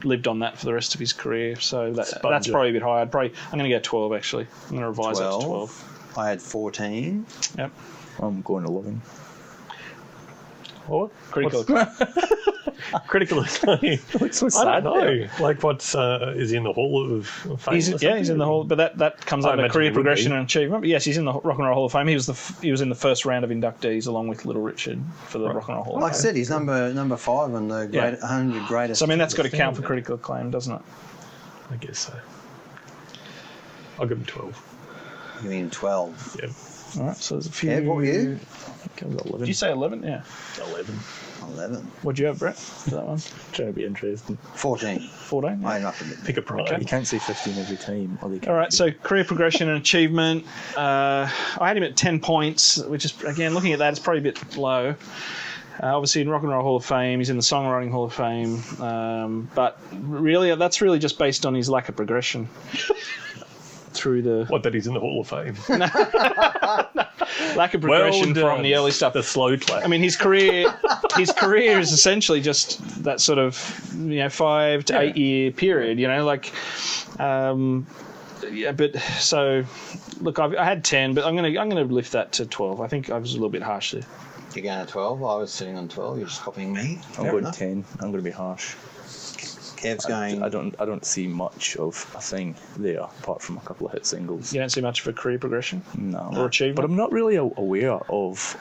lived on that for the rest of his career. So that's probably a bit high. I'm going to go 12 actually. I'm going to revise that to 12. I had 14. Yep. I'm going 11. What? Critical. Critical acclaim. Looks so I sad. don't know. Like, what's is he in the Hall of Fame? He's in the Hall, but that comes I under imagine career he would progression be. and achievement. But yes, he's in the Rock and Roll Hall of Fame. He was in the first round of inductees along with Little Richard for the Rock and Roll Hall of Fame. Like I said, he's number 5 on the 100 greatest. So I mean, that's got to count for critical acclaim, doesn't it? I guess so. I'll give him 12. You mean 12? Yeah. All right. So there's a few. Yeah, what were you? Okay, I've got 11. Did you say 11? Yeah. 11. 11. What'd you have, Brett? For that one? Trying to be interesting. 14. 14. Yeah. I had nothing. Pick a prize. You can't say 15 every time. Or they can't All right, do- so career progression and achievement. I had him at 10 points, which is, again, looking at that, it's probably a bit low. Obviously, in Rock and Roll Hall of Fame, he's in the Songwriting Hall of Fame. But really, that's really just based on his lack of progression through the... What, that he's in the Hall of Fame? Lack of progression Well from the early stuff. The slow clap. I mean, his career is essentially just that sort of 5 to 8 year period. But so look, I had 10, but I'm gonna lift that to 12. I think I was a little bit harsh there. You're going to 12. I was sitting on 12. You're just copying me. I'm going 10. I'm going to be harsh. Kev's going. I don't see much of a thing there apart from a couple of hit singles. You don't see much for career progression, No. or achievement. But I'm not really aware of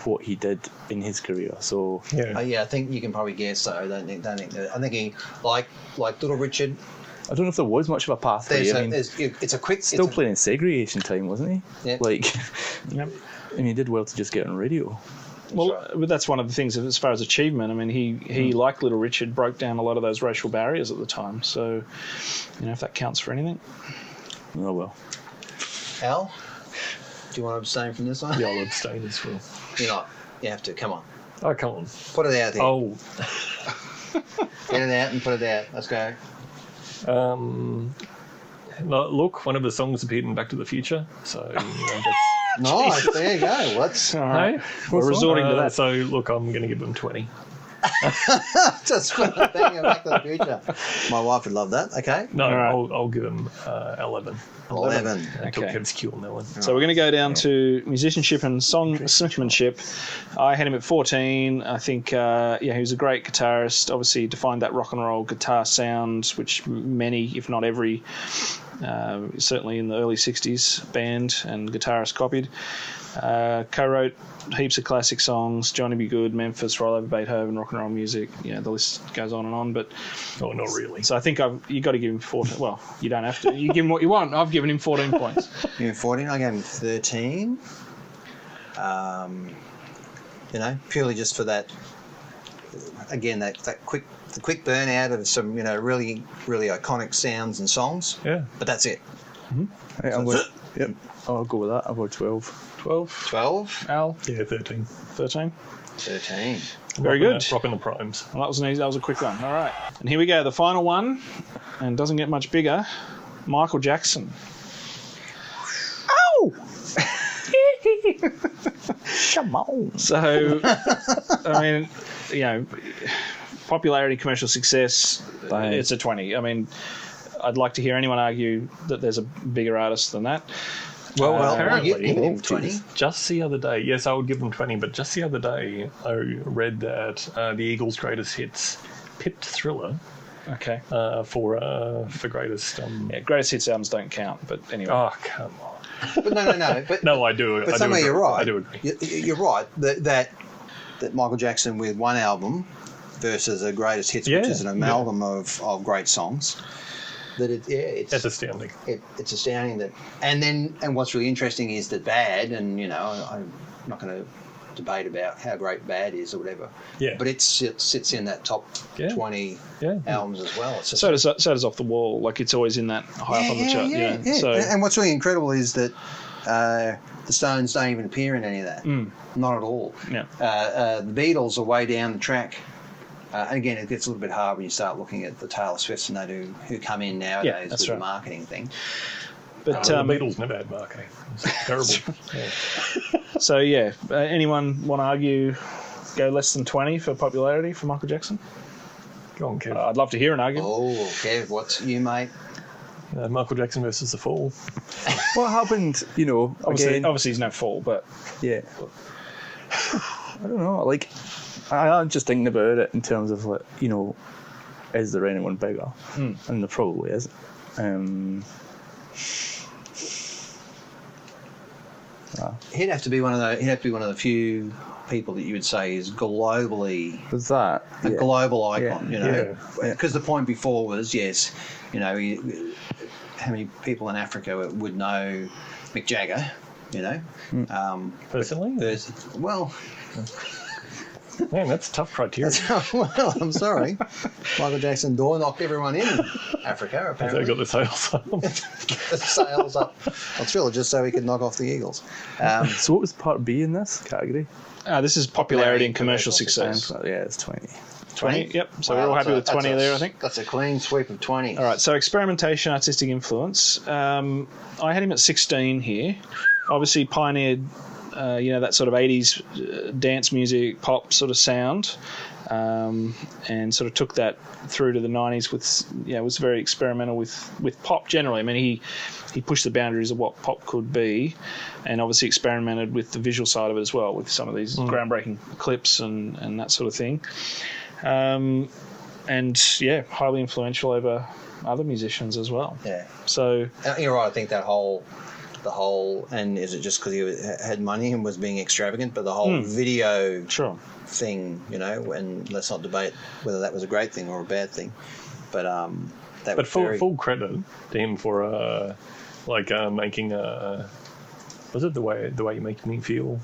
what he did in his career. So Yeah, I think you can probably guess so. I think he like Little Richard. I don't know if there was much of a pathway. It's a quick. Still playing in segregation time, wasn't he? Yeah. Yep. And he did well to just get on radio. Well, but that's one of the things as far as achievement. I mean, he like Little Richard, broke down a lot of those racial barriers at the time. So, if that counts for anything. Oh well. Al, do you want to abstain from this one? Yeah, I'll abstain as well. You're not. You have to. Come on. Oh, come on. Put it out there. Oh, Get it out and put it out. Let's go. look, one of the songs appeared in Back to the Future, so that's... Nice. There you go. Let's All right. No? We're resorting to that. So, look, I'm going to give them 20. just put a thing Back to the Future. My wife would love that. Okay. No, All right. I'll give them 11. 11. I took Okay. Kev's cue on that one. So we're going to go down to musicianship and songmanship. I had him at 14. I think, he was a great guitarist. Obviously, defined that rock and roll guitar sound, which many, if not every certainly in the early 60s, band and guitarist copied. Co-wrote heaps of classic songs, Johnny B. Good, Memphis, Roll Over Beethoven, rock and roll music. The list goes on and on. But not really. So I think you got to give him 14. Well, you don't have to. You give him what you want. I've given him 14 points. You gave him 14. I gave him 13. Purely just for that. Again, the quick burnout of some really really iconic sounds and songs. Yeah. But that's it. Mm-hmm. Yep. I'll go with that. I'll go 12. 12. Al? Yeah, 13. 13. 13. Very good. Rocking the primes. Well, that was a quick one. All right. And here we go. The final one, and doesn't get much bigger. Michael Jackson. Ow! Come on. So, I mean, popularity, commercial success, it's a 20. I mean, I'd like to hear anyone argue that there's a bigger artist than that. Well, apparently, 20. Just the other day, yes, I would give them 20, but just the other day, I read that the Eagles' greatest hits pipped Thriller. Okay. For greatest. Greatest hits albums don't count, but anyway. Oh, come on. But no. But no, I do. But somewhere you're right. I do agree. You're right that Michael Jackson with one album versus a greatest hits, which is an amalgam of great songs. It's astounding. It's astounding that, and what's really interesting is that Bad, and I'm not going to debate about how great Bad is or whatever. Yeah. But it sits in that top 20 albums as well. It's so does Off the Wall. Like it's always in that high up on the chart. Yeah. So and what's really incredible is that the Stones don't even appear in any of that. Not at all. Yeah. The Beatles are way down the track. And again, it gets a little bit hard when you start looking at the Taylor Swifts and that who come in nowadays with the marketing thing. But the Beatles never had marketing. It's terrible. So anyone want to argue go less than 20 for popularity for Michael Jackson? Go on, Kev. I'd love to hear an argument. Oh, Kev, what's you, mate? Michael Jackson versus The Fall. What happened? Obviously he's no Fall, but yeah. I don't know. Like, I'm just thinking about it in terms of is there anyone bigger? And there probably is. He'd have to be one of the few people that you would say is globally a global icon. Because the point before was how many people in Africa would know Mick Jagger? Personally, well. Man, that's tough criteria. Well, I'm sorry. Michael Jackson door knocked everyone in Africa, apparently. They got the sales up. The sales up on Thriller just so he could knock off the Eagles. So what was part B in this category? This is popularity and commercial success. Yeah, it's 20. 20? Yep. So we're all happy with 20 there, I think. That's a clean sweep of 20. All right, so experimentation, artistic influence. I had him at 16 here. Obviously pioneered that sort of 80s dance music, pop sort of sound, and sort of took that through to the 90s with, was very experimental with pop generally. I mean, he pushed the boundaries of what pop could be, and obviously experimented with the visual side of it as well, with some of these groundbreaking clips and that sort of thing. And, highly influential over other musicians as well. Yeah. So you're right, I think the whole, and is it just because he had money and was being extravagant, but the whole video thing, and let's not debate whether that was a great thing or a bad thing, but full credit to him for making was it the way you make me feel?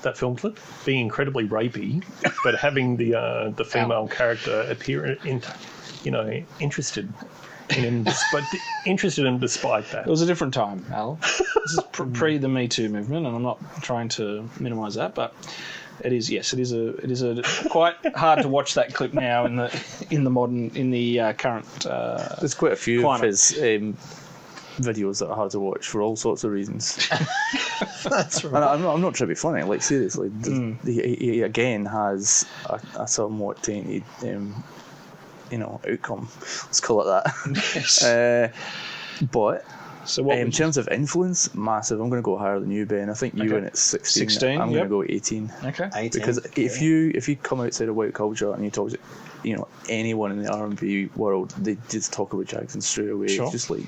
That film clip being incredibly rapey, but having the female character appear interested in him, but interested in him despite that. It was a different time, Al. This is pre the Me Too movement, and I'm not trying to minimise that, but it is. Yes, it is a quite hard to watch that clip now in the current. There's quite a few climate. of his videos that are hard to watch for all sorts of reasons. That's right. I'm not trying to be funny. Like seriously, he again has a somewhat tainted. Outcome. Let's call it that. Yes. But So what in terms of influence, massive. I'm going to go higher than you, Ben. I think you went at 16. 16, I'm going to go 18. Okay. 18. Because if you come outside of white culture and you talk to anyone in the R&B world, they just talk about Jackson straight away. Sure. It's just like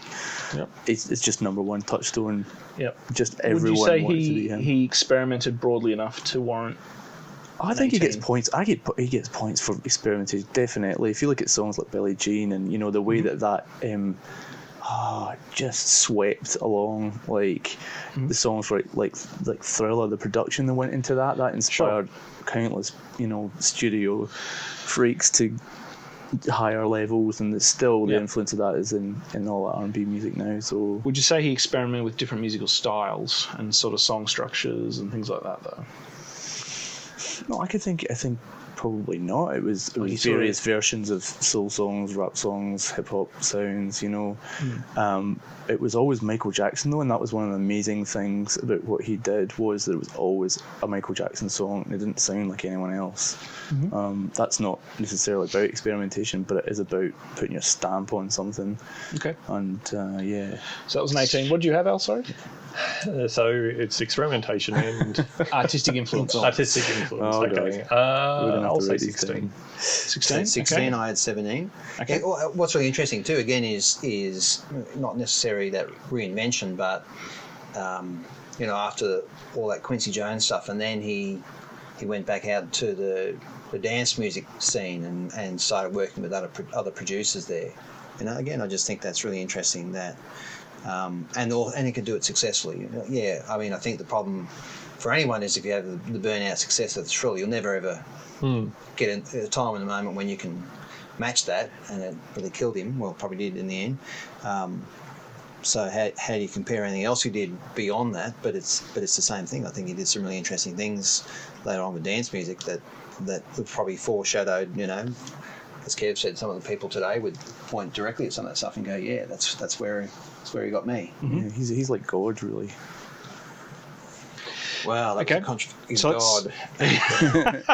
it's just number one touchstone. Yep. Just everyone Would you say wants to be him. he experimented broadly enough to warrant? I think he 18. gets points. He gets points for experimentation, definitely. If you look at songs like Billie Jean and the way that just swept along, like the songs like Thriller, the production that went into that inspired countless studio freaks to higher levels, and still the influence of that is in all that R&B music now. So would you say he experimented with different musical styles and sort of song structures and things like that, though? no, I think probably not. It was various versions of soul songs, rap songs, hip hop sounds. It was always Michael Jackson though, and that was one of the amazing things about what he did, was that it was always a Michael Jackson song. And it didn't sound like anyone else. That's not necessarily about experimentation, but it is about putting your stamp on something. Okay. And So that was an 18. What did you have, Al? Sorry. So it's experimentation and Artistic influence. artistic influence. Oh, okay. God. I'll say write 16. 16. 16, Okay. I had 17. Okay. Yeah, what's really interesting too, again, is not necessarily that reinvention, but after all that Quincy Jones stuff, and then he went back out to the dance music scene and started working with other producers there. Again, I just think that's really interesting that. And he can do it successfully. Yeah, I mean, I think the problem for anyone is if you have the burnout success of the Thrill, you'll never ever get a time in the moment when you can match that, and it really killed him. Well, probably did in the end. So how do you compare anything else he did beyond that? But it's the same thing. I think he did some really interesting things later on with dance music that would probably foreshadowed. As Kev said, some of the people today would point directly at some of that stuff and go, "Yeah, that's where he got me." yeah, he's like God, really. Wow, that's Okay. he's So God.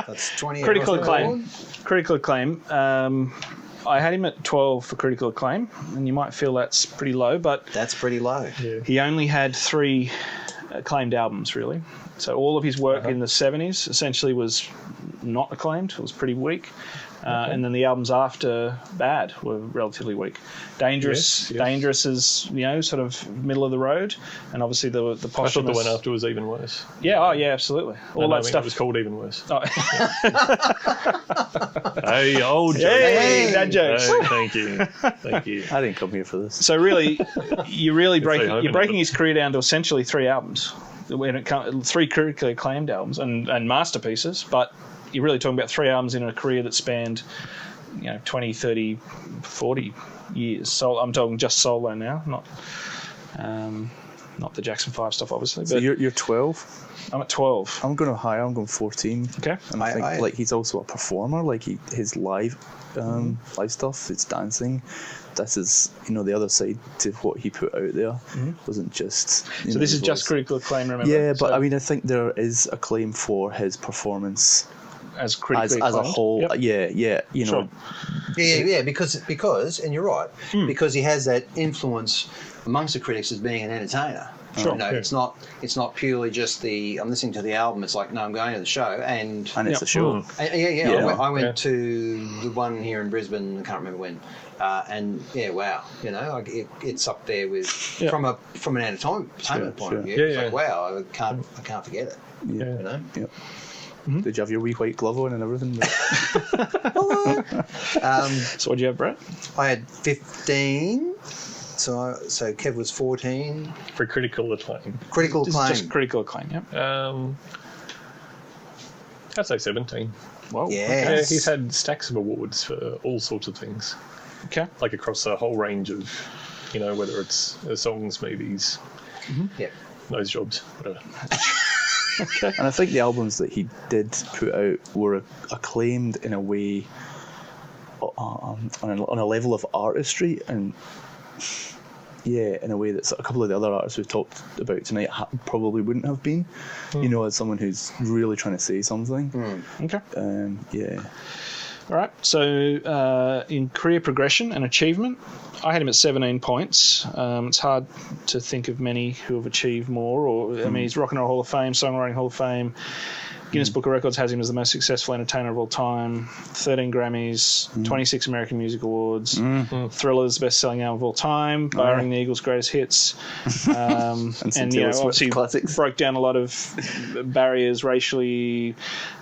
That's 20. Critical across the acclaim. board. Critical acclaim. I had him at 12 for critical acclaim, and you might feel that's pretty low, but That's pretty low. he only had 3 acclaimed albums, really. So all of his work in the 70s essentially was not acclaimed. It was pretty weak. And then the albums after Bad were relatively weak. Dangerous is sort of middle of the road, and obviously the posthumous. I thought the one after was even worse. Yeah, absolutely. All that stuff It was called even worse. Oh. Hey, old joke. Hey, dad jokes. Hey, thank you. I didn't come here for this. So really, you're home breaking his career down to essentially 3 albums. When it comes, 3 critically acclaimed albums and masterpieces, but you're really talking about 3 albums in a career that spanned 20, 30, 40 years. So I'm talking just solo now, not the Jackson 5 stuff, obviously. So But you're 12. I'm at 12. I'm going higher. I'm going 14. Okay. And I think he's also a performer. Like his live stuff, it's dancing. This is the other side to what he put out there. Wasn't just. So this is just critical acclaim, remember? Yeah, but I mean, I think there is a claim for his performance as critically as a acclaimed. whole. Yep. Yeah. Sure. Yeah, because, and you're right, because he has that influence amongst the critics as being an entertainer. Sure. It's not purely just I'm listening to the album. It's like, no, I'm going to the show, and it's a show. I went to the one here in Brisbane. I can't remember when, and wow, it's up there with from an entertainment point of view. Yeah, It's yeah. like, wow, I can't forget it. Yeah. Yeah. Did you have your wee white glove on and everything? So what do you have, Brett? I had 15. So Kev was 14. For critical acclaim. Critical This is acclaim. just critical acclaim, yeah. I'd say 17. Whoa. Yeah. Yeah, Yes. he's had stacks of awards for all sorts of things, Okay. like across a whole range of, whether it's songs, movies, Yeah. nose jobs, whatever. And I think the albums that he did put out were acclaimed in a way, on a level of artistry, and in a way that a couple of the other artists we've talked about tonight probably wouldn't have been. As someone who's really trying to say something. Okay. Yeah. All right. So in career progression and achievement, I had him at 17 points. It's hard to think of many who have achieved more. I mean, he's Rock and Roll Hall of Fame, Songwriting Hall of Fame. Guinness Book of Records has him as the most successful entertainer of all time. 13 Grammys, 26 American Music Awards. Thriller's best-selling album of all time. Barring the Eagles' greatest hits. And obviously classics. Broke down a lot of barriers racially.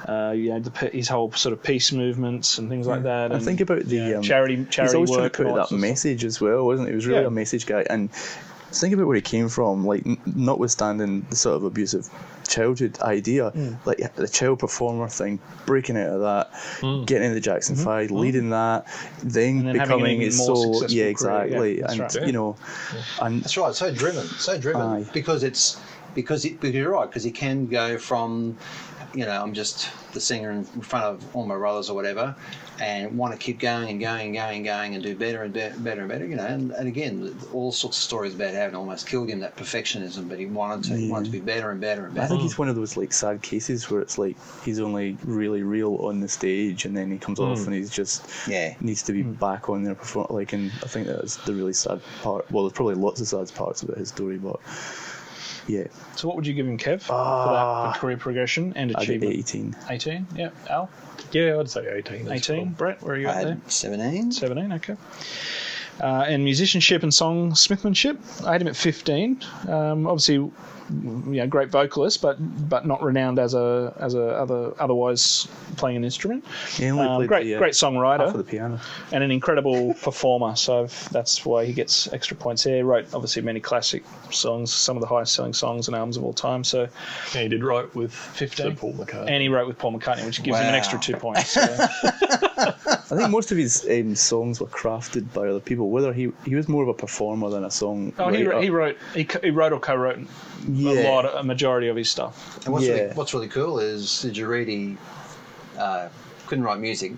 His whole sort of peace movements and things like that. And think about the charity he's always work. trying to put that message as well, wasn't he? He was really a message guy. And think about where he came from, like notwithstanding the sort of abusive childhood idea, like the child performer thing, breaking out of that, getting into the Jackson 5, leading that, then becoming his soul. Yeah, exactly. Yeah, and right. And that's right. So driven, Aye. because you're right, because he can go from, I'm just the singer in front of all my brothers or whatever, and want to keep going and do better and better, and again, all sorts of stories about how it almost killed him, that perfectionism, but he wanted to be better and better and better. I think he's one of those like sad cases where it's like he's only really real on the stage, and then he comes off and he's just needs to be back on there performing. Like, and I think that's the really sad part. Well, there's probably lots of sad parts about his story, but yeah. So what would you give him, Kev, for that for career progression and achievement? 18. 18, yeah. Al? Yeah, I'd say 18. 18. Brett, where are you at there? 17. 17, okay. And musicianship and songsmithmanship, I had him at 15. Obviously, great vocalist, but not renowned as otherwise playing an instrument. Yeah, great songwriter, half of the piano, and an incredible performer. So that's why he gets extra points here. Wrote obviously many classic songs, some of the highest selling songs and albums of all time. So he did write with 15, Paul McCartney, and he wrote with Paul McCartney, which gives him an extra 2 points. So. I think most of his songs were crafted by other people. Whether he was more of a performer than a song. Oh, he wrote or co-wrote a majority of his stuff. And what's really cool is, did you read he couldn't write music,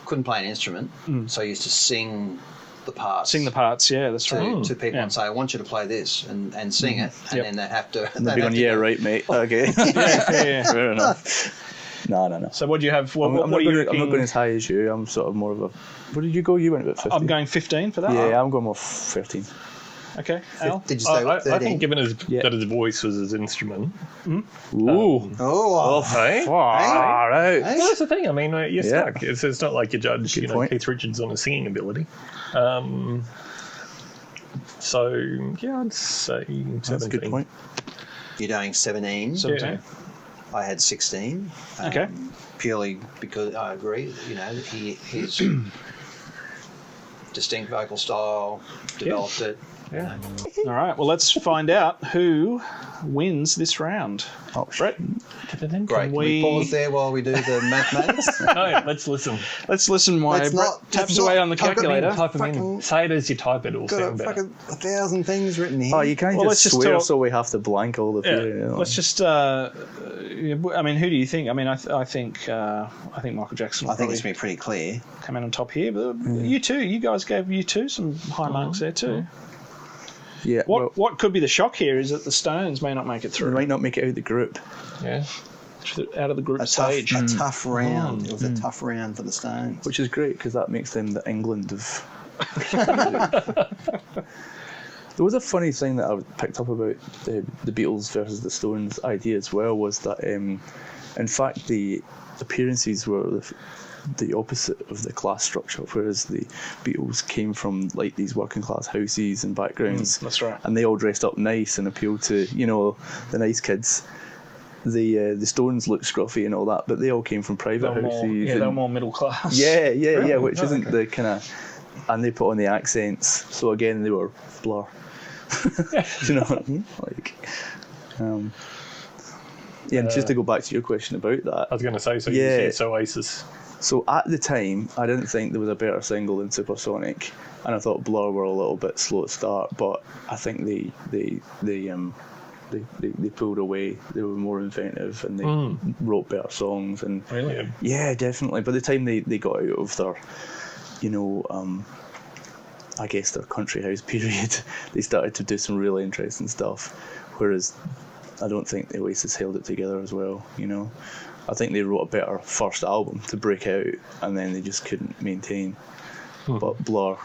couldn't play an instrument, so he used to sing the parts. Sing the parts, yeah, that's right. To people and say, I want you to play this and sing it, and then they'd have to. And they'd be going, right, mate. Okay. yeah. Fair enough. No. So what do you have? I'm not going as high as you. I'm sort of more of a... Where did you go? You went about 15. I'm going 15 for that? Yeah, I'm going more 13. Okay. Al? Did you say 13? I think given that his voice was his instrument... Ooh. Hey? Far out. Well, that's the thing. I mean, you're stuck. It's not like you judge Keith Richards on his singing ability. So, yeah, I'd say 17. That's a good point. You're doing 17? 17. Yeah. I had 16. Okay. Purely because I agree, his distinct vocal style, developed it. Yeah. All right, well, let's find out who wins this round. Oh, Brett? Great. Can we pause there while we do the mathematics? No, let's listen. Let's listen while Brett taps away on the calculator. Type them in. Say it as you type it, it'll sound better. Fucking 1,000 things written here. Oh, you can't just swear, so we have to blank all the period. Let's just... I mean, who do you think? I mean, I think Michael Jackson will I think it's been pretty clear. Come out on top here. But you guys gave U2 some high marks there too. Yeah. What could be the shock here is that the Stones may not make it through. They might not make it out of the group. Yeah. Out of the group stage. A tough round. It was a tough round for the Stones. Which is great, because that makes them the England of... There was a funny thing that I picked up about the Beatles versus the Stones idea as well, was that in fact the appearances were the opposite of the class structure, whereas the Beatles came from like these working class houses and backgrounds. That's right. And they all dressed up nice and appealed to, the nice kids. The Stones looked scruffy and all that, but they all came from private houses. They were more middle class. Yeah, which isn't the kind of... And they put on the accents, so again, they were Blur. Do you know what I mean? And just to go back to your question about that... I was going to say, so you said it's Oasis. So at the time, I didn't think there was a better single than Supersonic, and I thought Blur were a little bit slow to start, but I think they pulled away. They were more inventive, and they wrote better songs. And really? Yeah, definitely. By the time they got out of their, I guess their country house period, they started to do some really interesting stuff. Whereas I don't think the Oasis held it together as well, I think they wrote a better first album to break out, and then they just couldn't maintain. But Blur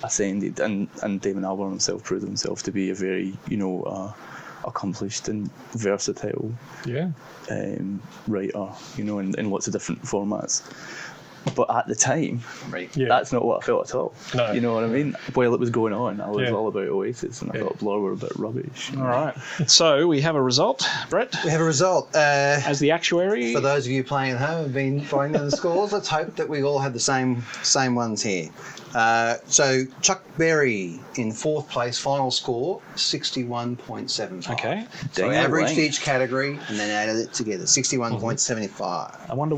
ascended, and Damon Albarn himself proved himself to be a very, accomplished and versatile writer, in lots of different formats. But at the time, that's not what I felt at all. No. You know what I mean? While it was going on, I was all about Oasis, and I thought Blur were a bit rubbish. All right. So we have a result, Brett. We have a result. As the actuary. For those of you playing at home, have been writing down the scores. Let's hope that we all have the same ones here. So Chuck Berry in fourth place, final score 61.75. Okay. So averaged each category and then added it together, 61.75. I wonder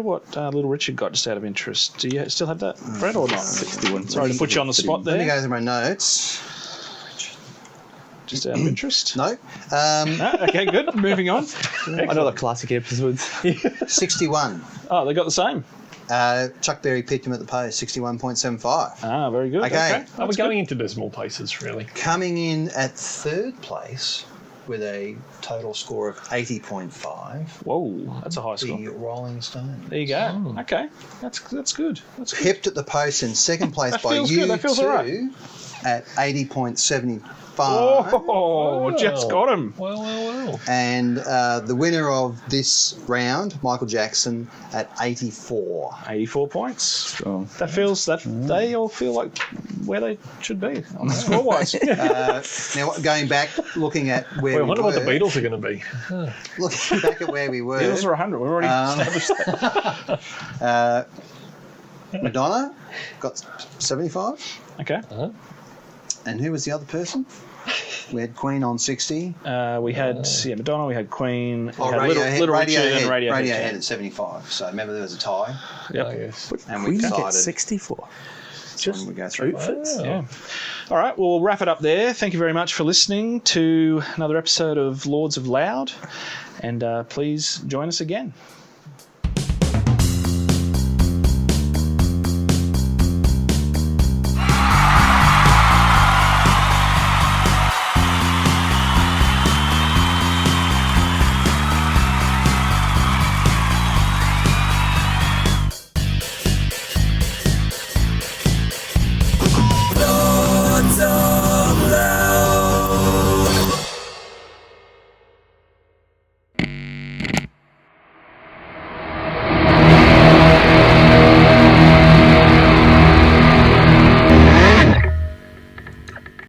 what Little Richard got, just out of interest. Do you still have that, Brett, or not? 61. Sorry to put you on the spot there. Let me go through my notes. Just out of interest. No. Okay, good. Moving on. Another classic episode. 61. Oh, they got the same. Chuck Berry picked him at the post, 61.75. Ah, very good. Okay. Are we going into decimal places, really? Coming in at third place with a total score of 80.5. Whoa, that's a high score. The Rolling Stones. There you go. Okay, that's good. That's good. Pipped at the post in second place by feels you good. That feels two all right. at 80.75. Oh, Jeff's got him. Well. And the winner of this round, Michael Jackson, at 84. 84 points. Strong. That feels that they all feel like where they should be on the score wise. Now, going back, looking at where I we wonder were. what the Beatles are going to be. Looking back at where we were. Beatles are 100. We've already established that. Madonna got 75. Okay. And who was the other person? We had Queen on 60. We had Madonna. We had Queen. We had Radiohead, Little Richard and Radiohead Radiohead. at 75. So remember there was a tie. Yep. Yes. And Queen we get decided 64. just we go through outfits. Yeah. All right, we'll wrap it up there. Thank you very much for listening to another episode of Lords of Loud, and please join us again.